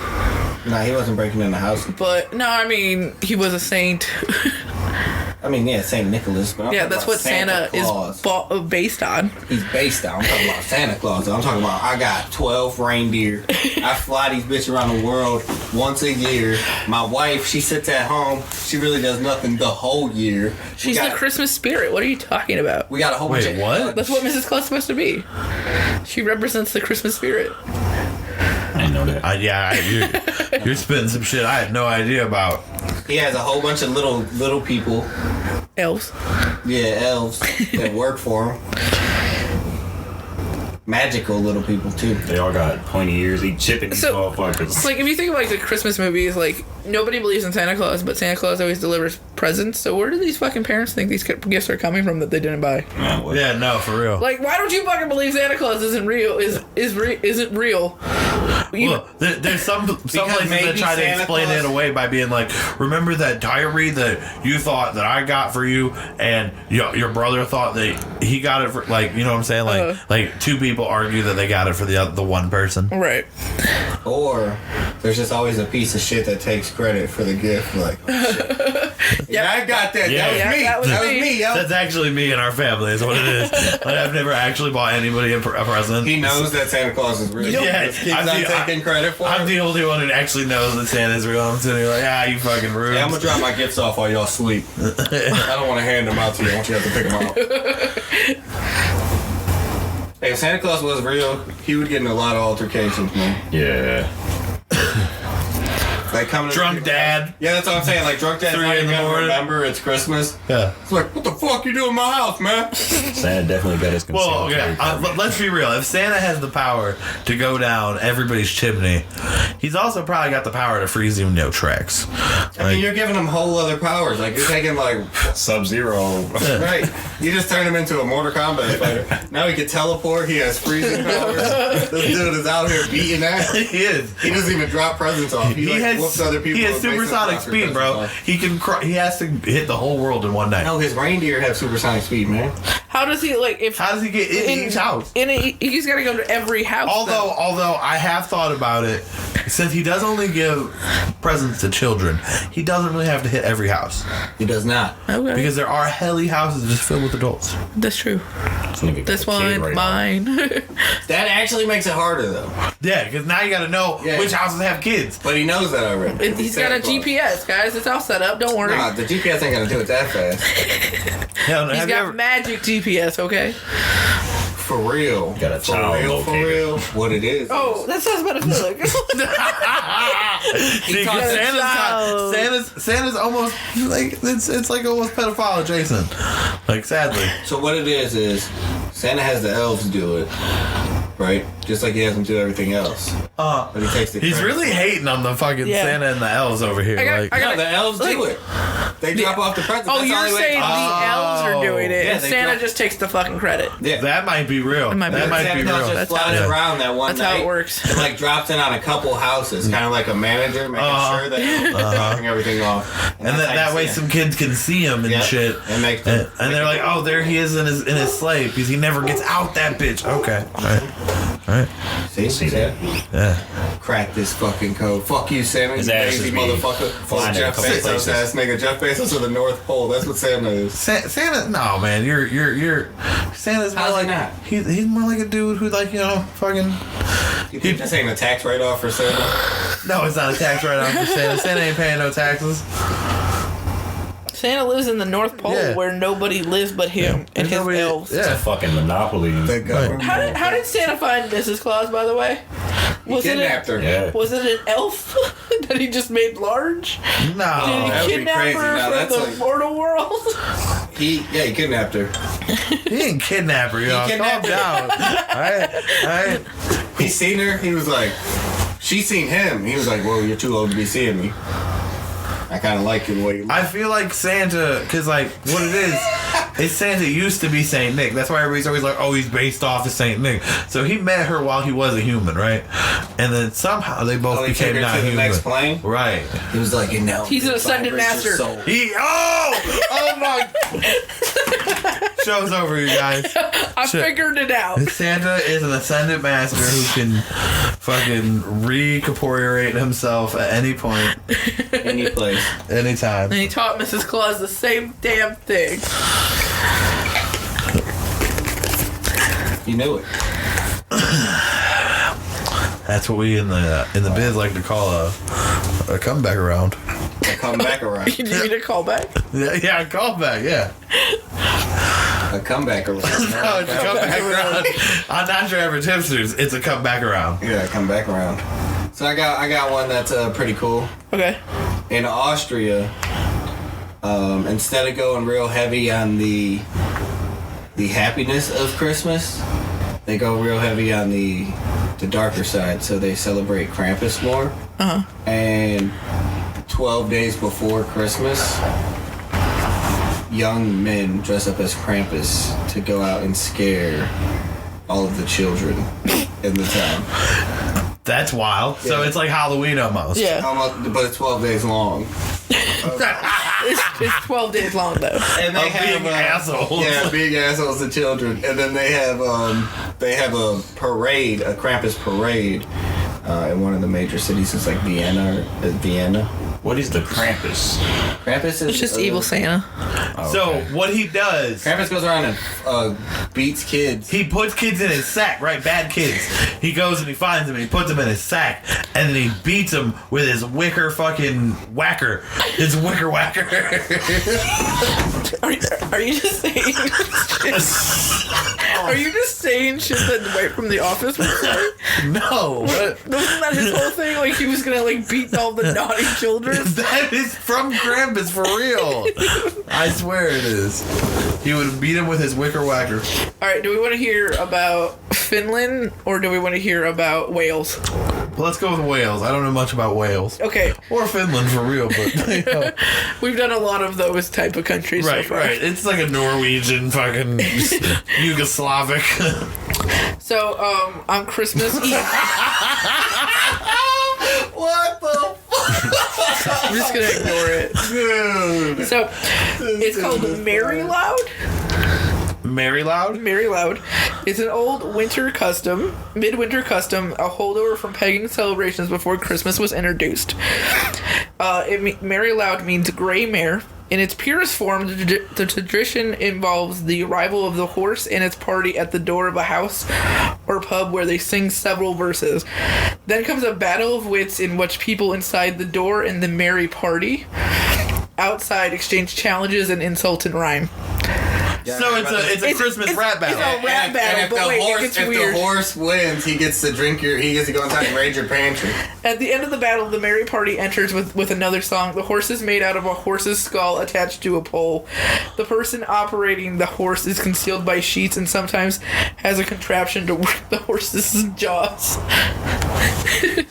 Nah, he wasn't breaking in the house. but no, I mean he was a saint. I mean, yeah, St. Nicholas, but I'm Yeah, talking that's about what Santa Claus. is based on. He's based on. I'm talking about Santa Claus. I'm talking about I got 12 reindeer. I fly these bitches around the world once a year. My wife, she sits at home. She really does nothing the whole year. She's the Christmas spirit. What are you talking about? We got a whole bunch of... what? That's what Mrs. Claus is supposed to be. She represents the Christmas spirit. I didn't know that. You're spitting some shit I had no idea about. He has a whole bunch of little people. Elves. Yeah, elves that work for him. Magical little people too. They all got pointy ears. He chipping these motherfuckers. It's like if you think of like the Christmas movies, like nobody believes in Santa Claus, but Santa Claus always delivers presents. So where do these fucking parents think these gifts are coming from that they didn't buy? Yeah, no, for real. Like, why don't you fucking believe Santa Claus isn't real? Isn't real? Well, there's some places that try to explain it away by being like, remember that diary that you thought that I got for you, and your brother thought that he got it for, like, you know what I'm saying? Like two people argue that they got it for the one person. Right. Or there's just always a piece of shit that takes credit for the gift. Like, oh, shit. Yeah, I got that. Yeah. That was me. Yo. That's actually me and our family is what it is. Like, I've never actually bought anybody a present. He knows that Santa Claus is real. Yeah, He's not taking credit for it. I'm the only one who actually knows that Santa's real. I'm sitting here like, you fucking rude. Yeah, I'm gonna drop my gifts off while y'all sleep. I don't want to hand them out to you. I want you to have to pick them out. Hey, if Santa Claus was real, he would get in a lot of altercations, man. Yeah. Like coming drunk dad. Yeah, that's what I'm saying. Like drunk dad. 3 in the morning. Remember, it's Christmas. Yeah. It's like, what the fuck you doing in my house, man? Santa definitely got his consent. Well, yeah. Let's be real. If Santa has the power to go down everybody's chimney, he's also probably got the power to freeze even no tracks. I mean, you're giving him whole other powers. Like you're taking like Sub-Zero. right. You just turned him into a Mortal Kombat fighter. Now he can teleport. He has freezing powers. This dude is out here beating ass. He is. He doesn't even drop presents off. He like, whoops other people. He has supersonic speed, bro. He can. He has to hit the whole world in one night. No, his reindeer have supersonic speed, man. How does he like? How does he get in each house? He's got to go to every house. Although I have thought about it, since he does only give presents to children, he doesn't really have to hit every house. He does not. Okay. Because there are helly houses just filled with adults. That's true. This one, right mine. That actually makes it harder, though. Yeah, because now you got to know which houses have kids. But he knows that already. He's got a GPS, guys. It's all set up. Don't worry. Nah, the GPS ain't gonna do it that fast. Hell, He's got magic GPS, okay? For real. Got a child for real. What it is. Oh, that sounds pedophilic. Santa's almost like it's like almost pedophile adjacent. Like sadly. So what it is Santa has the elves do it, right? Just like he has them do everything else. But he takes the He's credit really for it. hating on the fucking Santa and the elves over here. No, the elves do it. They drop off the presents. Oh, That's you're the only way- saying the elves are doing it, Yeah, and they Santa drop- just takes the fucking credit. Yeah. That might be real. That might be Santa Claus just That's flies how- around that one That's night. how it works. And like drops in on a couple houses, kind of like a manager, making sure that he's dropping everything off. And that way some kids can see him and shit. And they're like, oh, there he is in his sleigh because he never gets out that bitch. Okay. All right. right? See that? Yeah. Crack this fucking code. Fuck you, Santa. His You ass lazy is motherfucker. flying Jeff a couple Bezos places. ass nigga. Jeff Bezos of the North Pole. That's what Santa is. Santa, no man, you're Santa's more How's he like not? he's more like a dude who like fucking. You think this ain't a tax write-off for Santa? No, it's not a tax write-off for Santa. Santa ain't paying no taxes. Santa lives in the North Pole Yeah. where nobody lives but him and his elves. It's a fucking monopoly. The government. How did Santa find Mrs. Claus, by the way? He kidnapped her. Yeah. Was it an elf that he just made large? Did No. he that'd be kidnap crazy. her No, from that's the like- mortal world? He kidnapped her. He didn't kidnap her, y'all. Calm kidnapped her. down. Alright. He seen her. He was like, she seen him. He was like, well, you're too old to be seeing me. I kind of like the way you look. I feel like Santa, because like what it is Santa used to be Saint Nick. That's why everybody's always like, oh, he's based off of Saint Nick. So he met her while he was a human, right? And then somehow they both he became took her not to the human. next plane? Right. He was like, He's an ascended master. Oh my. Show's over, you guys. I figured it out. Santa is an ascended master who can fucking recorporate himself at any point, Any place. anytime. And he taught Mrs. Claus the same damn thing. You knew it. That's what we in the biz like to call a comeback around. Come back around. You need me to call back? Yeah, a callback. Yeah. A comeback around. No, it's a comeback around. On Not Your Average Hipsters, it's a comeback around. Yeah, come back around. So I got one that's pretty cool. Okay. In Austria, instead of going real heavy on the happiness of Christmas, they go real heavy on the darker side. So they celebrate Krampus more. And 12 days before Christmas, young men dress up as Krampus to go out and scare all of the children in the town. That's wild. So Yeah. it's like Halloween almost. Yeah. But it's 12 days long. It's 12 days long, though. And they Of being assholes. Yeah, big assholes to children. And then they have a parade, a Krampus parade, in one of the major cities. It's like Vienna. What is the Krampus? Krampus is It's just evil Santa. So what he does, Krampus goes around and beats kids. he puts kids in his sack, right? Bad kids. He goes and he finds them and he puts them in his sack, and then he beats them with his wicker fucking whacker. His wicker whacker. Are you just saying? Are you just saying shit that Dwight from The Office would say? No. Wasn't that his whole thing? Like he was gonna like beat all the naughty children? That is from Krampus for real. I swear it is. He would beat him with his wicker whacker. All right. Do we want to hear about Finland or do we want to hear about Wales? Well, let's go with Wales. I don't know much about Wales. Okay. Or Finland for real, but you know. We've done a lot of those type of countries Right, so far. right. It's like a Norwegian fucking Yugoslavic. So, on Christmas Eve, What the fuck? I'm just gonna ignore it. Dude. So, it's called Merry Loud. Mary Loud? Merry Loud. It's an old midwinter custom, a holdover from pagan celebrations before Christmas was introduced. Merry Loud means gray mare. In its purest form, the tradition involves the arrival of the horse and its party at the door of a house or pub where they sing several verses. Then comes a battle of wits in which people inside the door and the merry party outside exchange challenges and insult and rhyme. So it's a Christmas rap battle. It's a rap battle, but wait, it gets weird. If the horse wins, he gets to go inside and raid your pantry. At the end of the battle, the merry party enters with another song. The horse is made out of a horse's skull attached to a pole. The person operating the horse is concealed by sheets and sometimes has a contraption to work the horse's jaws.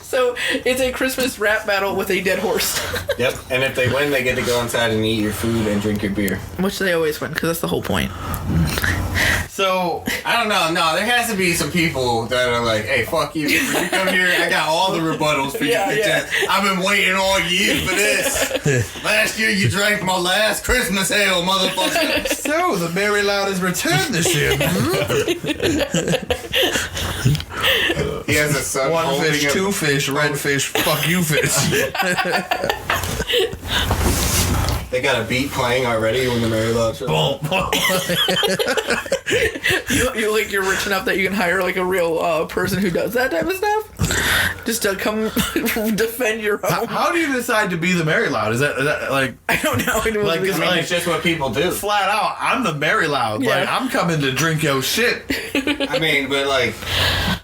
So it's a Christmas rap battle with a dead horse. Yep, and if they win, they get to go inside and eat your food and drink your beer. Which they always win, because that's the whole point. So I don't know. No, there has to be some people that are like, "Hey, fuck you! When you come here, I got all the rebuttals for Yeah, you. yeah. I've been waiting all year for this. Last year, you drank my last Christmas ale, motherfucker." So the Mary Loud has returned this year. He has a son. One holding fish, him. two fish, red fish, fuck you fish. They got a beat playing already when the Mary Love shows. Boom. You're rich enough that you can hire like a real person who does that type of stuff, just to come defend your home. How do you decide to be the Mary Loud? Is that like? I don't know. Like, I mean, it's just what people do. Flat out, I'm the Mary Loud. Yeah. Like, I'm coming to drink your shit. I mean, but like,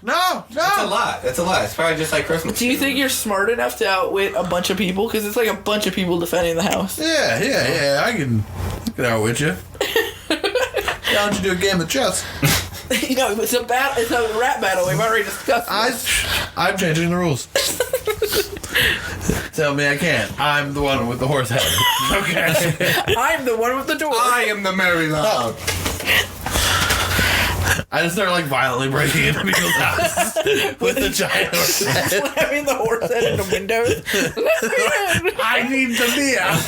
No. it's a lot. It's a lot. It's probably just like Christmas. Do you think you're smart enough to outwit a bunch of people? Because it's like a bunch of people defending the house. Yeah. I can out with you. Why don't you do a game of chess? You know, it's a rap battle. We've already discussed this. I'm changing the rules. Tell me I can't. I'm the one with the horse head. Okay. I'm the one with the door. I am the Mary Love. I just start like violently breaking into people's houses with the giant horse head. Slamming the horse head in the windows. Let me in. I need to be out.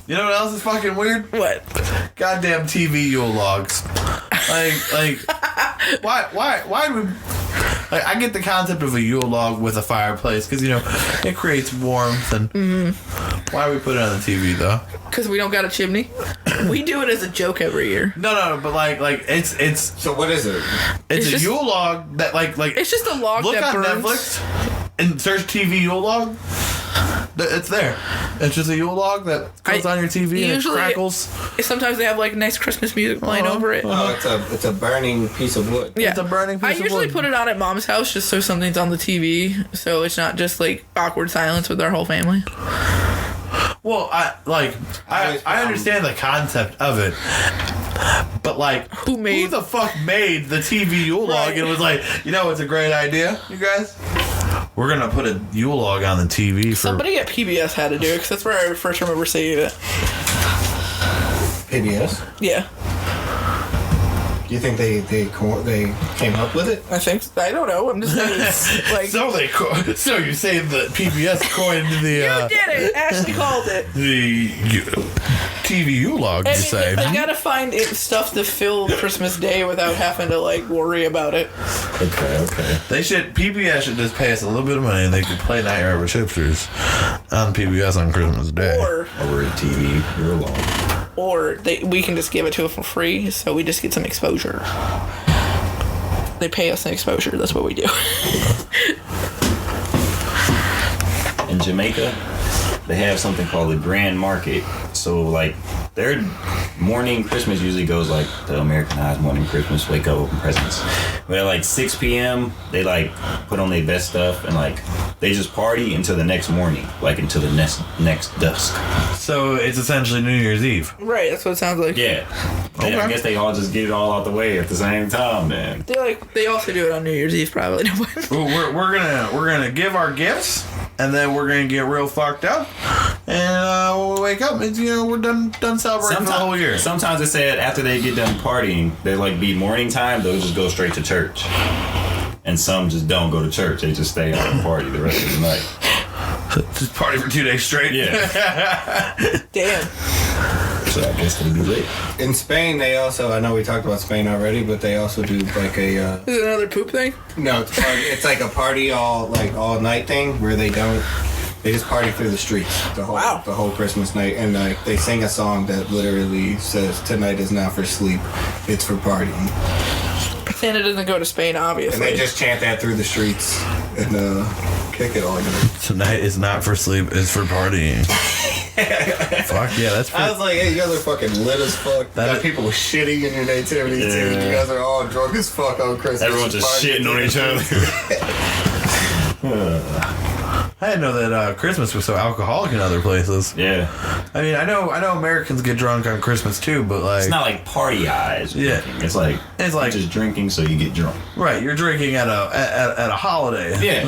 You know what else is fucking weird? What? Goddamn TV Yule logs. Like, why do we? Like, I get the concept of a Yule log with a fireplace because, you know, it creates warmth and. Why we put it on the TV though? Because we don't got a chimney. We do it as a joke every year. No, but like it's So what is it? it's a just- Yule log that like It's just a log look that on burns. Netflix and search TV Yule log. It's there. It's just a Yule log that goes on your TV and it usually- crackles. Sometimes they have like nice Christmas music playing over it. Oh, it's a burning piece of wood. Yeah. It's a burning piece I of usually wood. put it on at mom's house just so something's on the TV, so it's not just like awkward silence with our whole family. Well, I understand the concept of it. But like, Who the fuck made the TV Yule log Right. and was like, you know, it's a great idea, you guys. We're gonna put a Yule log on the TV for. Somebody at PBS had to do it because that's where I first remember seeing it. PBS. Yeah, Do you think they came up with it? I think. I don't know. I'm just saying. Like, So you say that PBS coined the you did it. Ashley called it. TV Yule log? I You mean, say? I gotta find stuff to fill Christmas Day without having to like worry about it. Okay. PBS should just pay us a little bit of money and they could play Nightmare with Hipsters on PBS on Christmas Day. Or Over a TV, you're alone. we can just give it to it for free, so we just get some exposure. They pay us an exposure. That's what we do. In Jamaica, they have something called the Grand Market. So, like, their morning Christmas usually goes like the Americanized morning Christmas, wake up, open presents. But at like 6 p.m., they like put on their best stuff and like they just party until the next morning, like until the next dusk. So it's essentially New Year's Eve. Right. That's what it sounds like. Yeah. Okay. I guess they all just get it all out the way at the same time, man. They also do it on New Year's Eve, probably. Well, we're gonna give our gifts and then we're gonna get real fucked up and we'll wake up and we're done celebrating for the whole year. Sometimes they said after they get done partying, they like be morning time, they'll just go straight to church. And some just don't go to church. They just stay out and party the rest of the night. Just party for 2 days straight. Yeah. Damn. So I guess they'll be lit. In Spain, they also, I know we talked about Spain already, but they also do like a, Is it another poop thing? no, it's like a party all night thing where they just party through the streets the whole Christmas night, and like they sing a song that literally says "Tonight is not for sleep, it's for partying," Santa doesn't go to Spain, obviously. and they just chant that through the streets and kick it all night. Tonight is not for sleep, it's for partying. Fuck yeah, that's I was like, hey, you guys are fucking lit as fuck. You got people shitting in your nativity too. Yeah. You guys are all drunk as fuck on Christmas. Everyone's just shitting on each other. I didn't know that Christmas was so alcoholic in other places. Yeah. I mean, I know Americans get drunk on Christmas too, but like, It's not like party eyes. Yeah. Drinking. It's like It's like- just drinking so you get drunk. right, you're drinking at a holiday. Yeah.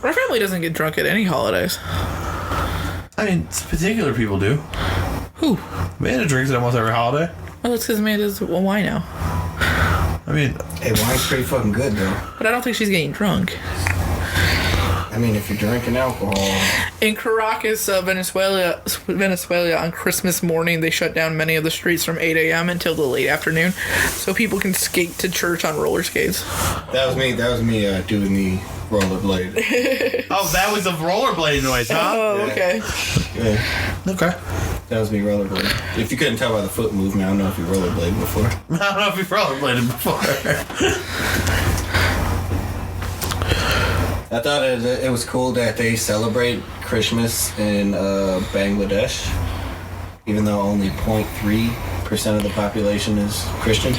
Our family doesn't get drunk at any holidays. I mean, particular people do. Who? Amanda drinks at almost every holiday. Well, that's because Amanda's a wino. I mean, Hey, wine's pretty fucking good though. But I don't think she's getting drunk. I mean, if you're drinking alcohol, In Caracas, Venezuela, on Christmas morning, they shut down many of the streets from 8 a.m. until the late afternoon, so people can skate to church on roller skates. that was me doing the rollerblade. Oh, that was a rollerblade noise, huh? Oh, Yeah. okay. Yeah, Okay. that was me rollerblade. If you couldn't tell by the foot movement, I don't know if you rollerbladed before. I don't know if you've rollerbladed before. I thought it was cool that they celebrate Christmas in Bangladesh, even though only 0.3% of the population is Christian.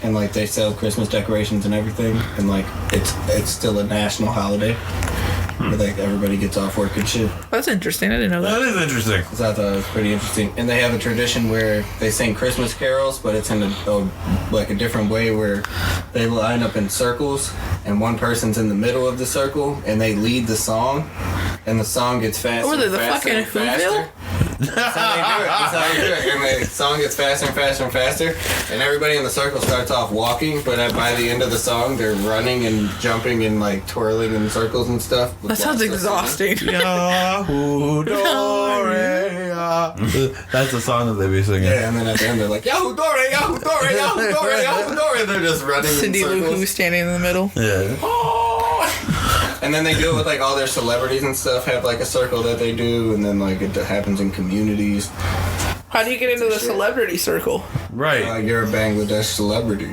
And like they sell Christmas decorations and everything, and like it's still a national holiday. Where like everybody gets off work and shit. That's interesting. I didn't know that. That is interesting. So I thought it was pretty interesting. And they have a tradition where they sing Christmas carols, but it's in a different way where they line up in circles, and one person's in the middle of the circle, and they lead the song, and the song gets faster. What are they, and the faster fucking and faster. Whoville? That's how they do it. That's how they do it. And the song gets faster and faster and faster, and everybody in the circle starts off walking, but by the end of the song, they're running and jumping and like twirling in circles and stuff. That sounds exhausting. Yahoo Doria. That's the song that they be singing. Yeah, and then at the end they're like, Yahoo Dore, Yahoo Dore, Yahoo Dore, Yahoo Dore. They're just running Cindy in Lou circles. Who standing in the middle. Yeah. And then they do it with like all their celebrities and stuff have like a circle that they do, and then like it happens in communities. How do you get into the celebrity circle? Right. You're a Bangladesh celebrity.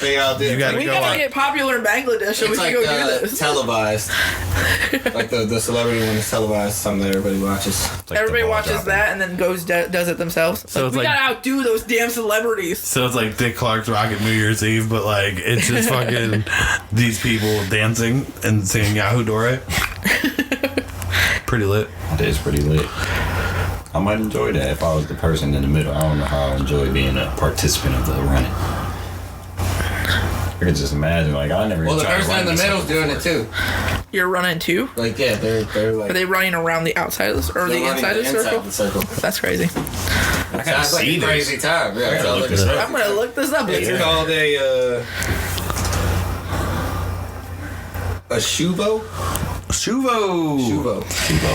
They all did. You gotta We go gotta on. get popular in Bangladesh so we It's can like go do this. televised. Like the celebrity one is televised, something that everybody watches. Everybody watches that and then goes does it themselves. So it's we like- gotta outdo those damn celebrities. So it's like Dick Clark's Rocket New Year's Eve, but like it's just fucking these people dancing and singing Yahoo Dore. Pretty lit. It is pretty lit. I might enjoy that if I was the person in the middle. I don't know how I enjoy being a participant of the running. I could just imagine, like, I never. Well, the tried to person in run the this middle's doing it too. You're running too? Like yeah, they're like. Are they running around the outside of the, or they're the running inside of the circle? That's crazy. I gotta Sounds like see a this. crazy time. Yeah, I gotta look this it up. I'm gonna look this up It's later. called a shuvo. Shuvo. Shuvo.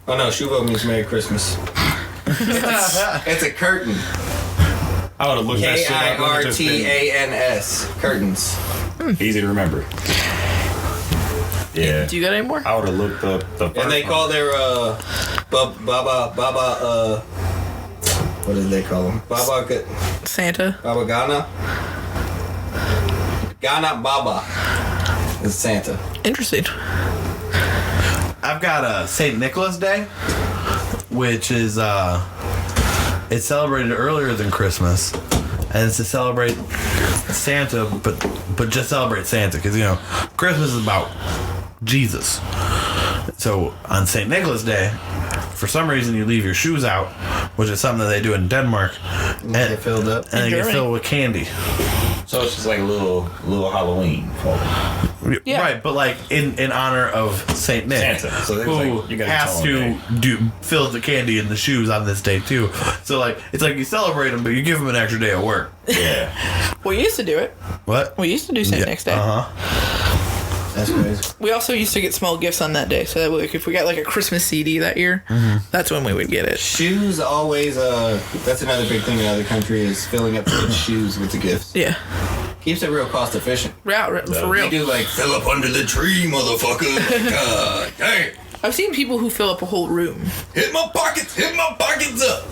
Oh no, shuvo means Merry Christmas. It's a curtain. I would have looked that shit up. Kirtans. Curtains. Easy to remember. Yeah. Do you got any more? I would have looked up the first And they one. call their Baba what did they call them? Santa. Baba Ghana Baba is Santa. Interesting. I've got a St. Nicholas Day, which is it's celebrated earlier than Christmas, and it's to celebrate Santa, but just celebrate Santa because you know Christmas is about Jesus. So on St. Nicholas Day, for some reason you leave your shoes out, which is something that they do in Denmark, and Get filled up. and they get Germany. filled with candy. So it's just like a little Halloween. Yeah. Right, but like in honor of Saint Nick, Santa. So there's who like, you gotta has tell to him fill the candy in the shoes on this day too. So like it's like you celebrate them, but you give them an extra day of work. Yeah. We used to do it. What? We used to do St. Nick's Day. That's crazy. We also used to get small gifts on that day, so that like, if we got like a Christmas CD that year, that's when we would get it. Shoes always that's another big thing in other countries is filling up the shoes with the gifts. Yeah. Keeps it real cost efficient. Yeah, for They real. do like fill up under the tree, motherfucker. God dang. I've seen people who fill up a whole room. Hit my pockets up.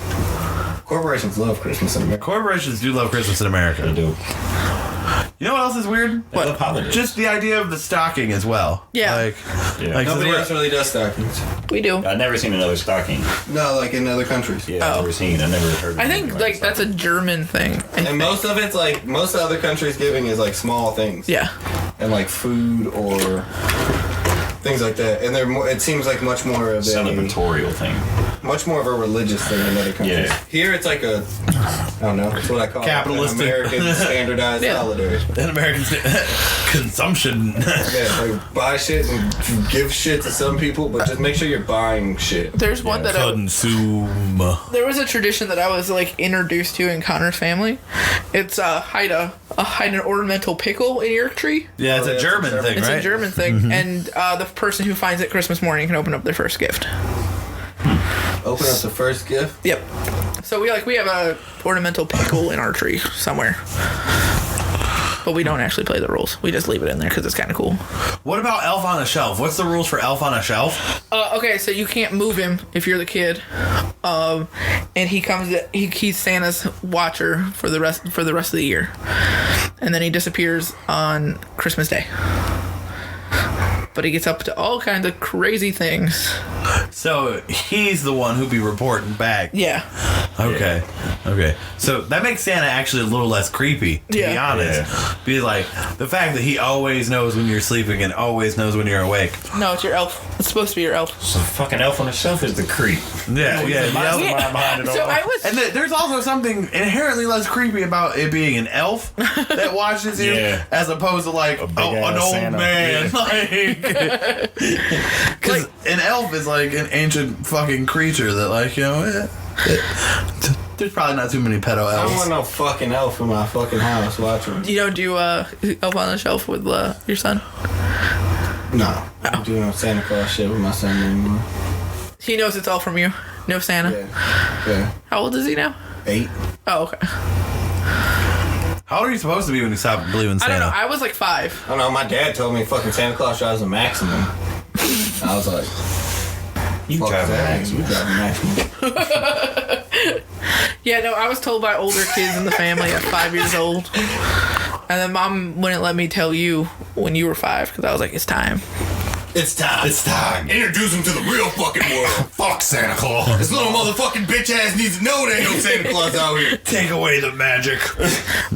Corporations love Christmas in America. Corporations do love Christmas in America. I do. You know what else is weird? I love holidays. Just the idea of the stocking as well. Yeah. Like, Yeah. like Nobody we're- else really does stockings. We do. I've never seen another stocking. No, like in other countries. Yeah, I've Oh. never seen. I never heard. Of I think anything like that's a German thing. I And think. most of it's like most other countries giving is like small things. Yeah. And like food or things like that. And they're more, it seems like much more of a celebratorial thing. much more of a religious thing in other countries. Yeah. Here it's like a I don't know, it's what I call Capitalistic. an American standardized Yeah. holiday. an American consumption. Yeah, like buy shit and give shit to some people, but just make sure you're buying shit. There's one that Consume. there was a tradition that I was like introduced to in Connor's family. It's Haida hide an ornamental pickle in your tree. Yeah, it's Oh, a yeah, German thing, It's right? a German thing, and the person who finds it Christmas morning can open up their first gift. Open up the first gift. Yep. So we have a ornamental pickle in our tree somewhere, but we don't actually play the rules. We just leave it in there because it's kind of cool. What about Elf on a Shelf? What's the rules for Elf on a Shelf? Okay, so you can't move him if you're the kid, and he's Santa's watcher for the rest of the year, and then he disappears on Christmas Day. But he gets up to all kinds of crazy things. So he's the one who be reporting back. Yeah. Okay. Okay. So that makes Santa actually a little less creepy, to be honest. Be like, the fact that he always knows when you're sleeping and always knows when you're awake. No, it's your elf. It's supposed to be your elf. So fucking Elf on the Shelf is the creep. Yeah, yeah. Mastermind behind it all. So I was. And there's also something inherently less creepy about it being an elf that watches you, as opposed to like an big-ass old Santa. man. Because an elf is like an ancient fucking creature that, like, you know, there's probably not too many pedo I don't elves. want no fucking elf in my fucking house watching. You don't do Elf on the Shelf with your son? No, I don't do no Santa Claus shit with my son anymore. He knows it's all from you. No Santa. Yeah. How old is he now? 8. Oh, okay. How old are you supposed to be when you stop believing I Santa? don't know. I was like 5. I don't know. My dad told me fucking Santa Claus drives a maximum. I was like, You fuck drive that. that. You drive a maximum. Yeah, no, I was told by older kids in the family at 5 years old. And then Mom wouldn't let me tell you when you were 5 because I was like, it's time. It's time. It's time. Introduce him to the real fucking world. Fuck Santa Claus. This little motherfucking bitch ass needs to know there ain't no Santa Claus out here. Take away the magic.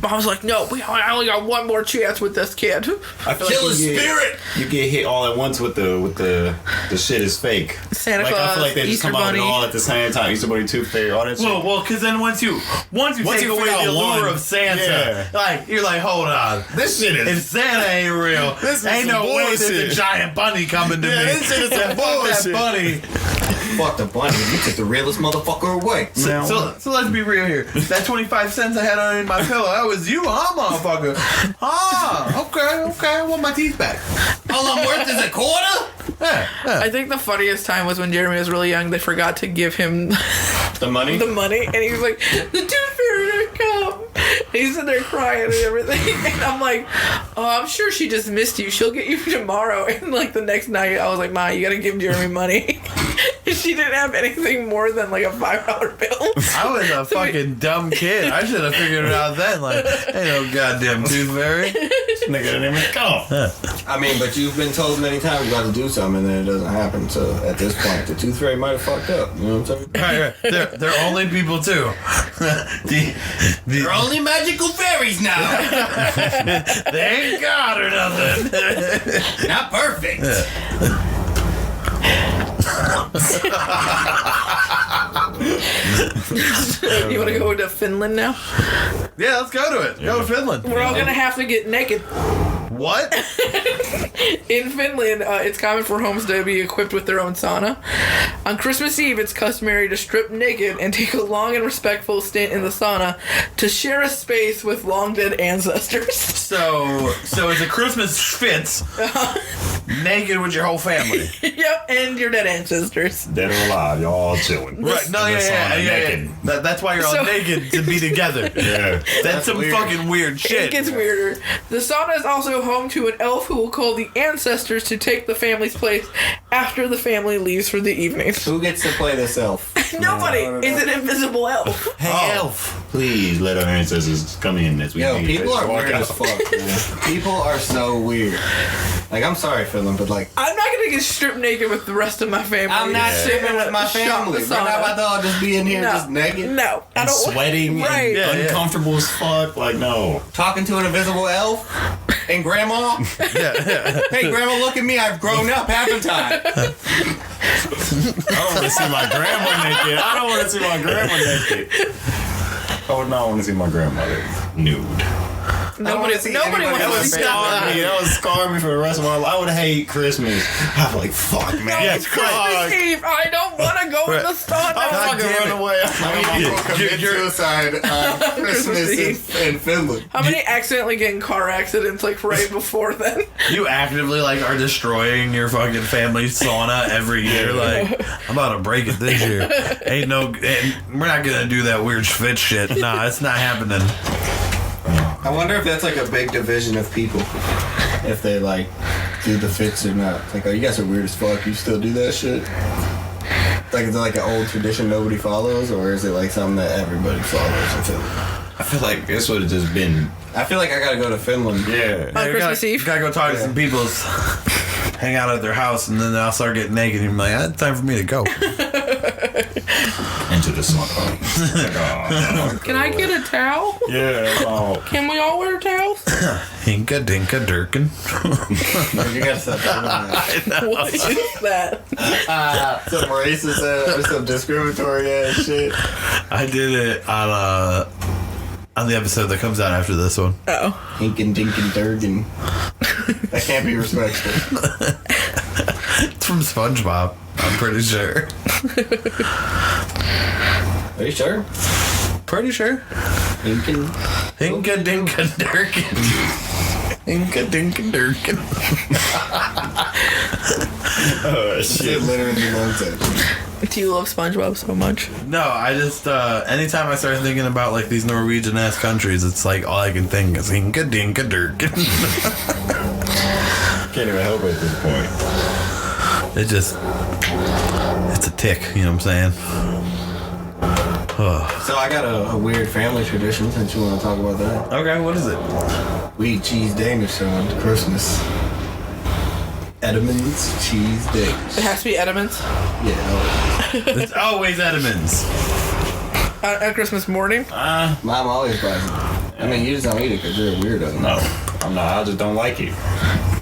Mom's like, no, I only got one more chance with this kid. I feel Kill like his spirit. you get hit all at once with the shit is fake. Santa like, I Claus, feel like they just Easter come out Bunny. all at the same time. Easter Bunny, Tooth Fairy, all that shit. Well, because then once you take you away figure the out allure one, of Santa, like, you're like, hold on. this shit If is. Santa ain't real, This is ain't some no way there's a bullshit. giant bunny coming to Yeah, me. this shit is some Fuck that bullshit. bunny. Fuck the bunny. You took the realest motherfucker away. So let's be real here. That 25 cents I had on in my pillow, that was you, huh, motherfucker? Okay. I want my teeth back. All I'm worth is a quarter? Yeah. I think the funniest time was when Jeremy was really young. They forgot to give him The money? the money, and he was like, "The Tooth Fairy didn't come." And he's in there crying and everything, and I'm like, "Oh, I'm sure she just missed you. She'll get you tomorrow." And like the next night, I was like, "Ma, you gotta give Jeremy money." She didn't have anything more than like a $5 bill. I was a fucking dumb kid. I should have figured it out then. Like, ain't no goddamn tooth fairy. Nigga didn't even come. I mean, but you've been told many times you got to do something and then it doesn't happen. So at this point, the Tooth Fairy might have fucked up. You know what I'm saying? Right. They're only people too. They're only magical fairies now. They ain't God or nothing. Not perfect. You want to go to Finland now? Yeah, let's go to it. Go to Finland. We're all gonna have to get naked. What? In Finland, it's common for homes to be equipped with their own sauna. On Christmas Eve, it's customary to strip naked and take a long and respectful stint in the sauna to share a space with long dead ancestors. So it's a Christmas fits. Naked with your whole family. Yep, and your dead ancestors. Dead or alive, y'all all chilling. Right? No, In the yeah. sauna, naked. That's why you're all So- naked to be together. Yeah. That's some weird. fucking weird It shit. gets weirder. The sauna is also home to an elf who will call the ancestors to take the family's place after the family leaves for the evening. Who gets to play this elf? Nobody No. is an invisible elf. Hey, Elf. Please let our ancestors come in as we Yo, leave. people are Walk weird out. as fuck, man. People are so weird. Like, I'm sorry, Finland, but like, I'm not gonna get stripped naked with the rest of my family. I'm not Yeah. sitting with my family. We're not about to all just be in here No. just naked. No, I And don't. sweating Right. and uncomfortable as fuck. Like, no. Talking to an invisible elf and grandma. Hey, grandma, look at me. I've grown up, haven't I? I don't want to see my grandma naked. I don't want to see my grandma naked. I would not want to see my grandmother nude. Nobody wants to see that. That would scar me for the rest of my life. I would hate Christmas. I'm like, fuck, man. No, it's Christmas Eve. I don't want to go in the store. I'm fucking run away. People commit suicide on Christmas in Finland. How many accidentally get in car accidents like right before then? You actively like are destroying your fucking family sauna every year. Like, I'm about to break it this year. We're not gonna do that weird fit shit. Nah, it's not happening. I wonder if that's like a big division of people. If they like do the fits or not. It's like, oh, you guys are weird as fuck. You still do that shit? Like, is it like an old tradition nobody follows, or is it like something that everybody follows in Finland? I feel like this would have just been. I feel like I gotta go to Finland. Yeah. On Christmas Eve? Gotta go talk to some people, hang out at their house, and then I'll start getting naked. And I'm like, it's time for me to go. Into the sauna. Can I get a towel? Yeah. Oh. Can we all wear towels? Hinka dinka durkin. You gotta stop doing that. What is that? Some racist or some discriminatory ass shit. I did it on the episode that comes out after this one. Oh. Hinkin, dinkin, durkin. That can't be respectful. It's from SpongeBob, I'm pretty sure. Are you sure? Pretty sure. Hinkin. Hinka dinka durkin. Hinka dinka durkin. Oh, Shit shit. literally loves it. Do you love SpongeBob so much? No, I just, anytime I start thinking about, like, these Norwegian-ass countries, it's like, all I can think is Hinka dinka durkin. Can't even help it at this point. It's a tick, you know what I'm saying? Oh. So I got a weird family tradition since you want to talk about that. Okay, what is it? We eat cheese Danish on Christmas. Edamons cheese Danish. It has to be Edmonds Yeah. It's always Edmonds. on Christmas morning. Mom always buys it. I mean, you just don't eat it because you're a weirdo. No, I'm not. I just don't like it.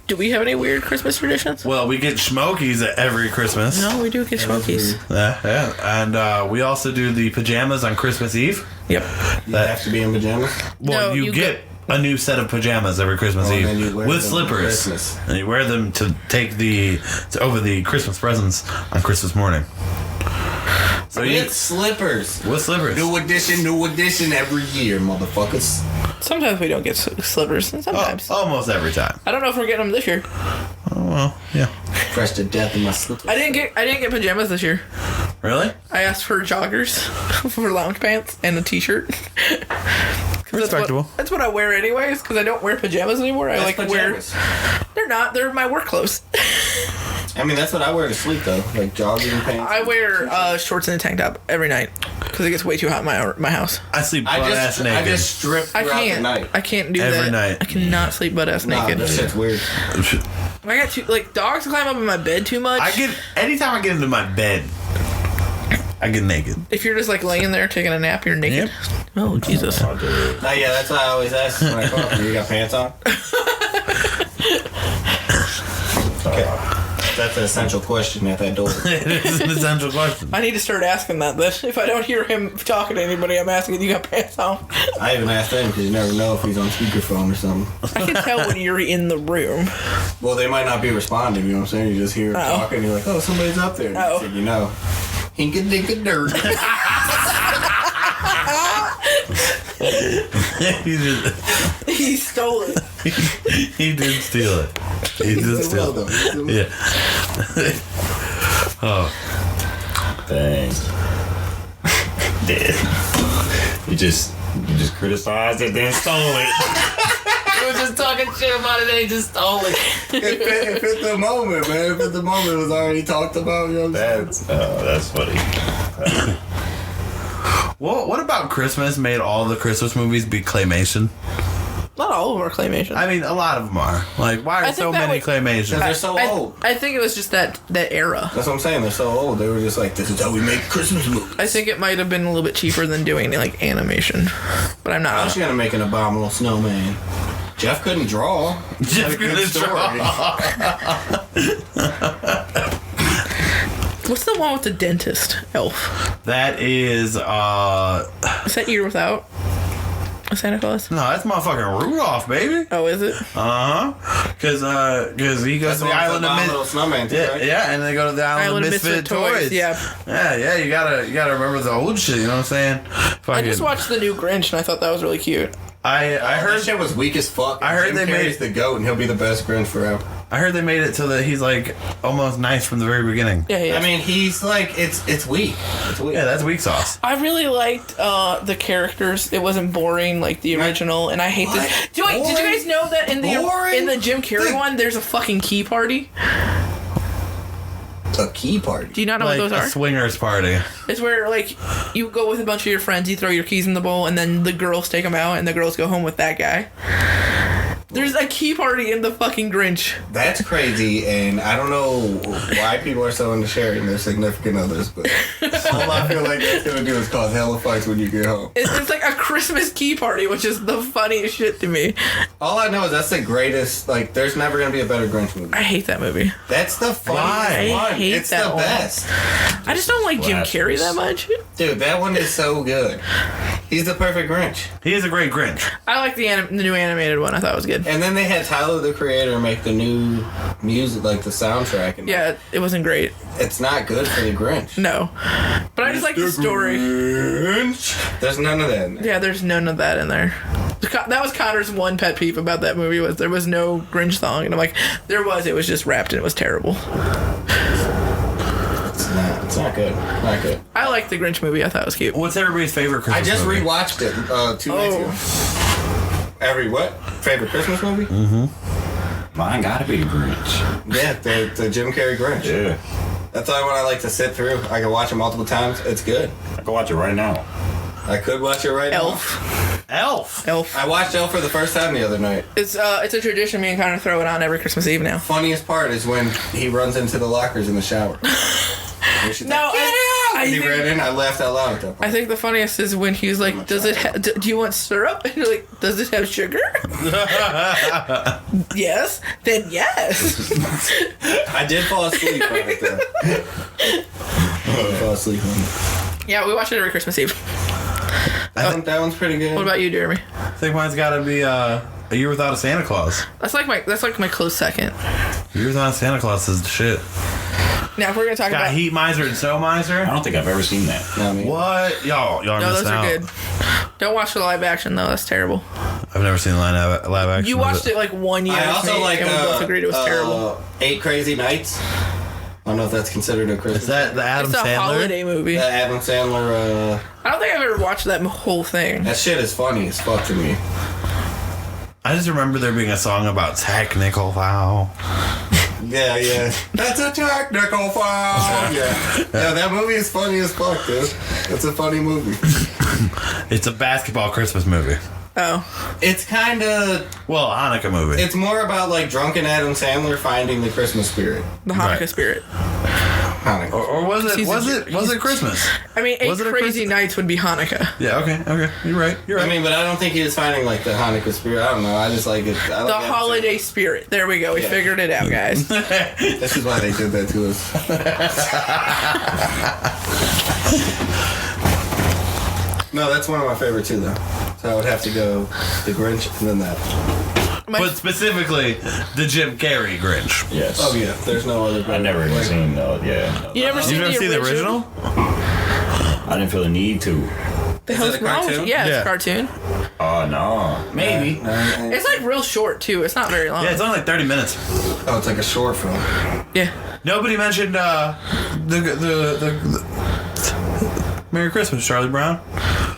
Do we have any weird Christmas traditions? Well, we get Schmokies every Christmas. No, we do get Smokies. Yeah. And we also do the pajamas on Christmas Eve. Yep. You have to be in pajamas. Well, No, you you get a new set of pajamas every Christmas Oh, and then Eve you wear with them on slippers, Christmas. and you wear them to take over the Christmas presents on Christmas morning. So We get slippers. with slippers. New edition every year, motherfuckers. Sometimes we don't get slippers, and sometimes. Almost every time. I don't know if we're getting them this year. Oh well, yeah. Fresh to death in my slippers. I didn't get pajamas this year. Really? I asked for joggers, for lounge pants, and a t-shirt. Respectable. That's what I wear anyways, because I don't wear pajamas anymore. I That's like pajamas. They're not. They're my work clothes. I mean, that's what I wear to sleep, though. Like jogging pants. I wear shorts and a tank top every night because it gets way too hot in my house. I sleep butt I ass naked. just strip I throughout the can't. night. I can't do Every that. night. I cannot sleep butt ass Nah, naked. that shit's weird. I got dogs climb up in my bed too much. Anytime I get into my bed, I get naked. If you're just like laying there taking a nap, you're naked. Yep. Oh Jesus! Nah, yeah, that's why I always ask when I call. You got pants on? Okay. That's an essential question at that door. It is an essential question. I need to start asking that. Then, if I don't hear him talking to anybody, I'm asking, "You got pants on?" I even asked them because you never know if he's on speakerphone or something. I can tell when you're in the room. Well, they might not be responding, you know what I'm saying? You just hear him talking, and you're like, oh, somebody's up there. Oh. So you know. Hinka dinka dirt. He stole it. He did steal it. He did steal it. Yeah. Oh. Dang. Dead. You just criticized it, then stole it. We were just talking shit about it, and he just stole it. It fit the moment, man. It fit the moment. It was already talked about, you know what I'm saying? That's funny. Well, what about Christmas made all the Christmas movies be claymation? Not all of them are claymation. I mean, a lot of them are. Like, why I are think so that many was- claymations? They're so old. I think it was just that era. That's what I'm saying. They're so old. They were just like, this is how we make Christmas movies. I think it might have been a little bit cheaper than doing like animation, but I'm How's not. she gonna make an abominable snowman? Jeff couldn't draw. Jeff Had a good couldn't story. What's the one with the dentist elf? That is, Is that Year Without? Santa Claus? No, that's motherfucking Rudolph, baby. Oh, is it? Because he goes to the island of little snowman too, right? yeah, and they go to the island of misfit toys. Yeah. Yeah. You gotta remember the old shit. You know what I'm saying? I just watched the new Grinch and I thought that was really cute. I heard that shit was weak as fuck. I heard Jim they Carrey's made the GOAT and he'll be the best Grinch forever. I heard they made it so that he's like almost nice from the very beginning. Yeah. I mean, he's like it's weak. It's weak. Yeah, that's weak sauce. I really liked the characters. It wasn't boring like the original, and I hate this. Did you guys know that in the Jim Carrey one, there's a fucking key party? A key party. Do you not know Like what those a are? swingers party. It's where like you go with a bunch of your friends, you throw your keys in the bowl, and then the girls take them out, and the girls go home with that guy. There's a key party in the fucking Grinch. That's crazy, and I don't know why people are so into sharing their significant others, but all I feel like that's gonna do is cause hella fights when you get home. It's like a Christmas key party, which is the funniest shit to me. All I know is that's the greatest. Like, there's never gonna be a better Grinch movie. I hate that movie. That's the funniest I one. hate It's that the one. best, I just don't like Jim Carrey that much. dude. That one is so good. He's the perfect Grinch. He is a great Grinch. I like the new animated one. I thought it was good. And then they had Tyler the Creator make the new music, like the soundtrack, and Yeah, it wasn't great. it's not good for the Grinch. No, but I just like the story. Grinch. There's none of that in there. Yeah, there's none of that in there. That was Connor's one pet peeve about that movie was there was no Grinch song, and I'm like, there was. It was just rapped, and it was terrible. It's not good. Not good. I like the Grinch movie. I thought it was cute. What's everybody's favorite Christmas I just movie? rewatched it 2 nights ago. Every what? Favorite Christmas movie? Mine gotta be the Grinch. Yeah, the Jim Carrey Grinch. Yeah. That's the only one I like to sit through. I can watch it multiple times. It's good. I can watch it right now. I could watch it right Elf. Elf. now. I watched Elf for the first time the other night. It's a tradition. Me and Connor throw it on every Christmas Eve now. Funniest part is when he runs into the lockers in the shower. And she's No, like, "Get out!" I And he think- ran in. I laughed out loud at that I point. think the funniest is when he was like, "Does it? Do you want syrup?" And you're like, "Does it have sugar?" Yes. Then yes. I did fall asleep on it though. I fell asleep on it. Yeah, we watch it every Christmas Eve. I think that one's pretty good. What about you, Jeremy? I think mine's got to be A Year Without a Santa Claus. That's like my close second. A Year Without a Santa Claus is the shit. Now, if we're gonna talk Got about Heat Miser and Snow I Miser. don't think I've ever seen that. No, I mean, What? Y'all are no, missing those are out. good. Don't watch the live action though. That's terrible. I've never seen the live action. You of watched it like 1 year. I with also me, like and we both agreed it was terrible. 8 Crazy Nights. I don't know if that's considered a Christmas. Is that the Adam It's a Sandler? holiday movie. that Adam Sandler? I don't think I've ever watched that whole thing. That shit is funny as fuck to me. I just remember there being a song about technical foul. Yeah. That's a technical foul. Yeah, that movie is funny as fuck, dude. It's a funny movie. It's a basketball Christmas movie. Oh, It's kind of. Well, a Hanukkah movie. It's more about like drunken Adam Sandler finding the Christmas spirit. the Hanukkah Right. spirit. Hanukkah. or was it? He's a- Was it Christmas? I mean, 8 Was it a Crazy Christmas- Nights would be Hanukkah. Yeah. Okay. You're right. I mean, but I don't think he was finding like the Hanukkah spirit. I don't know. I just like it. I like The Adam holiday spirit. There we go. We Yeah. figured it out, guys. Sandler. This is why they did that to us. No, that's one of my favorite too, though. So I would have to go The Grinch and then that. But specifically, the Jim Carrey Grinch. Yes. Oh yeah, there's no other. I never even like, seen no. Yeah. No. You never You've seen never seen the original? I didn't feel the need to. The Is hell's it a wrong with you? cartoon? Yeah, it's Yeah. a cartoon. Oh no. Maybe. It's like real short too. It's not very long. Yeah, it's only like 30 minutes. Oh, it's like a short film. Yeah. Nobody mentioned the Merry Christmas, Charlie Brown.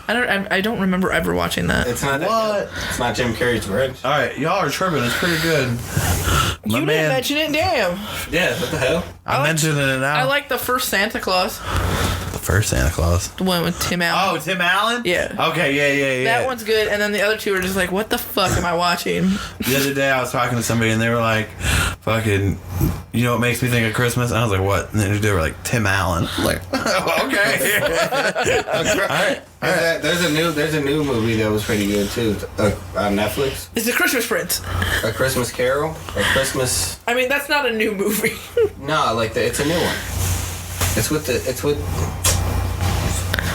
I don't remember ever watching that. It's not that What? good. It's not Jim Carrey's Grinch. All right, y'all are tripping. It's pretty good. My You didn't man, mention it. Damn. Yeah, what the hell? I'm mentioning it now. I like the first Santa Claus, the first Santa Claus. the one with Tim Allen. Oh, Tim Allen? Yeah. Okay, yeah. That one's good, and then the other two are just like, what the fuck am I watching? The other day I was talking to somebody and they were like, fucking, you know what makes me think of Christmas? And I was like, what? And they were like, Tim Allen. I'm like, okay. All right. There's a new movie that was pretty good too on Netflix. It's the Christmas Prince. A Christmas Carol. A Christmas. I mean, that's not a new movie. No, like it's a new one. It's with.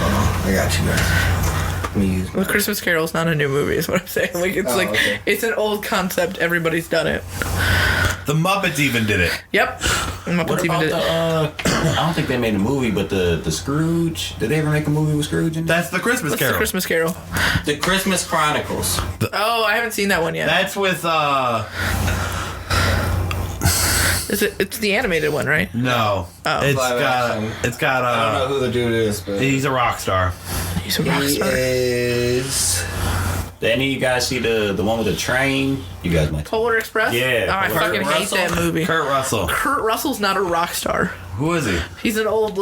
Hold on, I got you guys. The Christmas Carol is not a new movie, is what I'm saying. Like okay. It's an old concept. Everybody's done it. The Muppets even did it. Yep. Muppets What even about did the? it. I don't think they made a movie, but the Scrooge. Did they ever make a movie with Scrooge in it? That's the Christmas What's Carol. the Christmas Carol? The Christmas Chronicles. Oh, I haven't seen that one yet. That's with It's the animated one, right? no. Oh. It's Live got action. I don't know who the dude is, but he's a rock star. He's a rock he star. is. Did any of you guys see the one with the train? You guys might. Polar Express? Yeah, Oh, I Polar fucking hate Russell? that movie. Kurt Russell. Kurt Russell's not a rock star. Who is he? He's an old,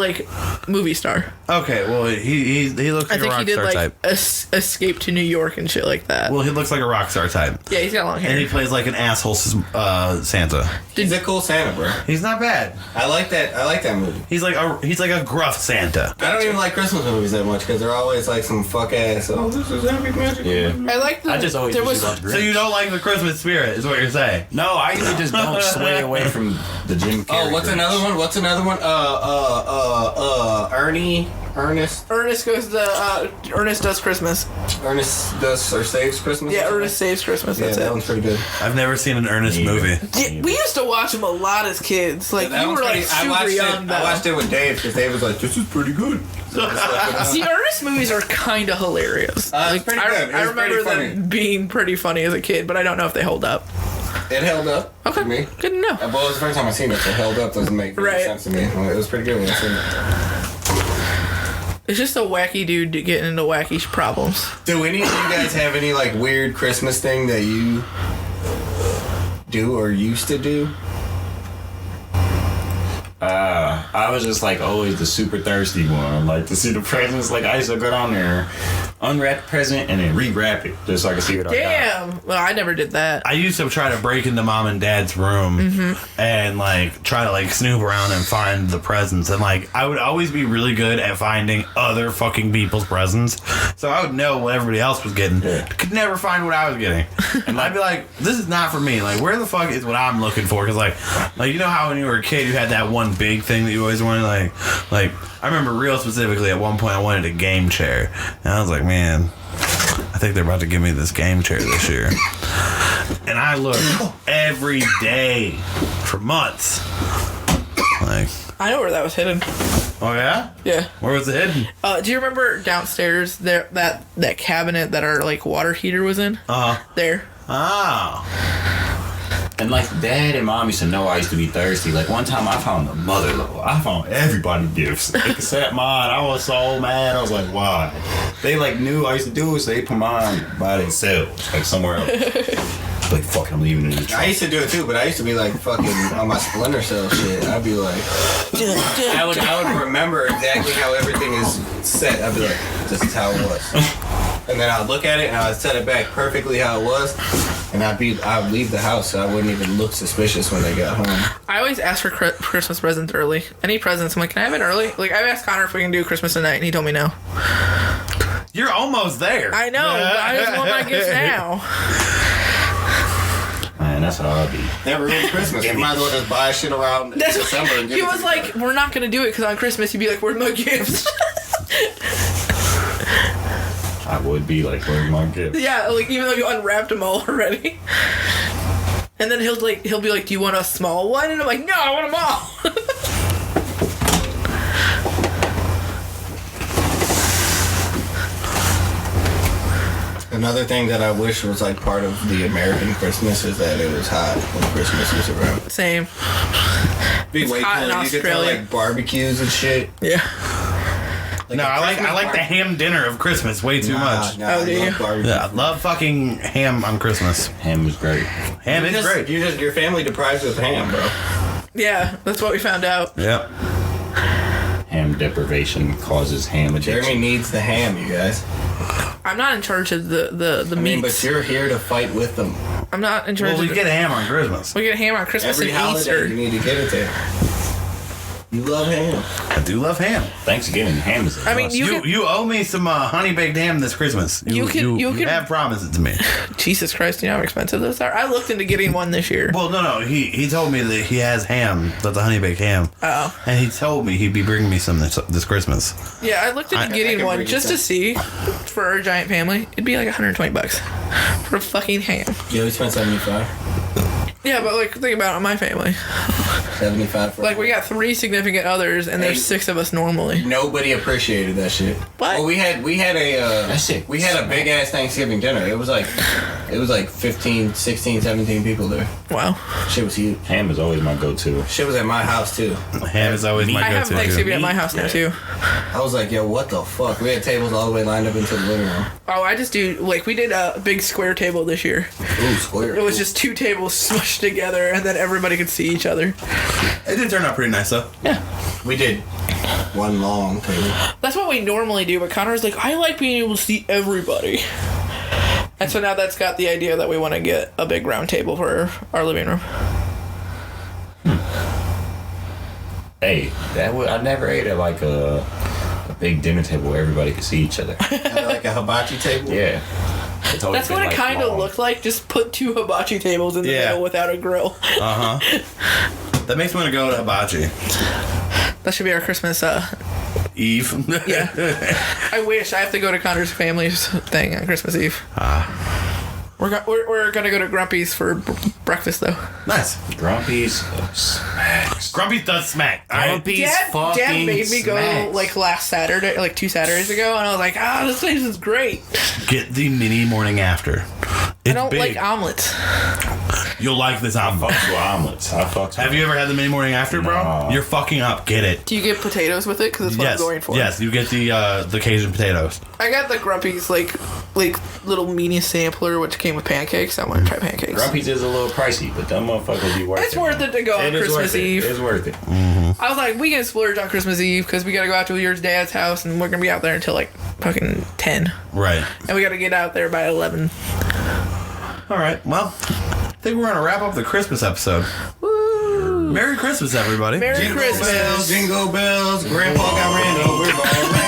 movie star. Okay, well, he looks I like a think rock he did, star type. Escape to New York and shit like that. Well, he looks like a rock star type. Yeah, he's got long hair. And he plays like an asshole Santa. He's a cool Santa, bro. He's not bad. I like that movie. He's like a gruff Santa. I don't even like Christmas movies that much because they're always like some fuck ass. Oh, this is happy magic. Yeah. I like the. I just always there used was to love So you don't like the Christmas spirit, is what you're saying? No, I usually just don't sway away from the Jim Carrey. Oh, what's another one? Ernest Ernest Does Christmas. Ernest does or saves Christmas. Yeah, Ernest Saves Christmas. Yeah, That's that it. one's pretty good. I've never seen an Ernest movie. Yeah, we used to watch them a lot as kids. Like That you one's were pretty- super young. I watched it with Dave because Dave was like, "This is pretty good." So I just left it on. See, Ernest movies are kind of hilarious. It's pretty good. It I was remember pretty them being pretty funny as a kid, but I don't know if they hold up. It held up Okay, to me. good to know. Well, it was the first time I seen it, so held up doesn't make any Right. sense to me. It was pretty good when I seen it. It's just a wacky dude getting into wacky problems. Do any of you guys have any weird Christmas thing that you do or used to do? I was just always the super thirsty one. To see the presents. I used to go down there, unwrap the present, and then rewrap it just so I could see what I got. Damn. Well, I never did that. I used to try to break into mom and dad's room and try to snoop around and find the presents, and I would always be really good at finding other fucking people's presents, so I would know what everybody else was getting. Could never find what I was getting, and I'd be like, "This is not for me. Where the fuck is what I'm looking for?" Because you know how when you were a kid you had that one big thing that you always wanted. I remember real specifically at one point I wanted a game chair, and I was like, man, I think they're about to give me this game chair this year. And I looked every day for months. I know where that was hidden. Oh yeah? Yeah. Where was it hidden? Do you remember downstairs there that cabinet that our water heater was in? There. Oh. And Dad and Mom used to know I used to be thirsty. One time I found the mother load. I found everybody gifts except mine. I was so mad. I was like, why? They knew I used to do it, so they put mine by themselves, somewhere else. Fuck, I'm leaving it in the trunk. I used to do it too, but I used to be fucking on my Splinter Cell shit. I'd be I would remember exactly how everything is set. I'd be like, this is how it was. And then I'd look at it and I'd set it back perfectly how it was. And I'd leave the house so I wouldn't even look suspicious when they got home. I always ask for Christmas presents early. Any presents, I'm like, can I have it early? I've asked Connor if we can do Christmas tonight, and he told me no. You're almost there. I know, but I just want my gifts now. Man, that's how I'd be. Never really Christmas. You might as well just buy shit around December and give He it was to like, we're not going to do it because on Christmas you'd be like, where's my gifts? I would be where's my gift? Yeah, even though you unwrapped them all already. And then he'll be like, do you want a small one? And I'm like, no, I want them all. Another thing that I wish was part of the American Christmas is that it was hot when Christmas was around. Same. Be way hot in cooler. You get to Australia. barbecues and shit. Yeah. No, I like the ham dinner of Christmas way too much. Nah, Oh, do you? I love barbecue. Yeah, I love fucking ham on Christmas. Ham was great. Ham is great. Your family deprives you of ham, bro. Yeah, that's what we found out. Yep. Ham deprivation causes ham addiction. Jeremy needs the ham, you guys. I'm not in charge of the I mean, meats. but you're here to fight with them. I'm not in charge Well, we of get ham on Christmas. We get ham on Christmas Every and holiday, Easter. you need to get it there. You love ham. I do love ham. Thanksgiving ham is. I mean, You owe me some honey baked ham this Christmas. You have promised it to me. Jesus Christ, you know how expensive those are? I looked into getting one this year. Well, no. He told me that he has ham. That's a honey baked ham. Oh. And he told me he'd be bringing me some this Christmas. Yeah, I looked into getting one just to see for our giant family. It'd be like $120 for a fucking ham. Yeah, we spent $75. Yeah, but like think about it, my family. 75 for Like we got 3 significant others, and there's 6 of us normally. Nobody appreciated that shit. What? Well, we had a we had a big ass Thanksgiving dinner. It was like 15, 16, 17 people there. Wow. Shit was huge. Ham is always my go-to. Shit was at my house too. Ham is always my I have go-to. Thanksgiving at my house now too. I was like, yo, what the fuck? We had tables all the way lined up into the living room. Oh, I just do like we did a big square table this year. Ooh, square. It was just 2 tables smushed together, and then everybody could see each other. It did turn out pretty nice though. Yeah. We did one long table. That's what we normally do, but Connor's like, I like being able to see everybody. And so now that's got the idea that we want to get a big round table for our living room. Hey, I never ate at like a big dinner table where everybody could see each other. Like a hibachi table. Yeah. That's what it kind of looked like. Just put 2 hibachi tables in the middle without a grill. That makes me want to go to hibachi. That should be our Christmas Eve. Yeah. I wish. I have to go to Connor's family's thing on Christmas Eve. We're gonna go to Grumpy's for breakfast though. Nice. Grumpy's smacks. Grumpy's does smack. Grumpy's Dad made me go smacks. like last Saturday, like 2 Saturdays ago, and I was like, this place is great. Get the mini morning after. It's I don't big. like omelets. You'll like this omelet. Fucks with omelets. Have you ever had the mini morning after, bro? No. You're fucking up. Get it. Do you get potatoes with it? Because that's what I'm going for. Yes, you get the Cajun potatoes. I got the Grumpy's like little mini sampler, which came with pancakes. I want to try pancakes. Grumpy's is a little pricey, but them motherfuckers be worth it. It's worth it to go on It is Christmas worth it. Eve. It's worth it. I was like, we can splurge on Christmas Eve because we got to go out to your dad's house, and we're gonna be out there until like fucking 10, Right. and we got to get out there by 11. All right. Well, I think we're gonna wrap up the Christmas episode. Woo! Merry Christmas, everybody. Merry Jingle Christmas. bells, jingle bells. Grandpa got ran over by a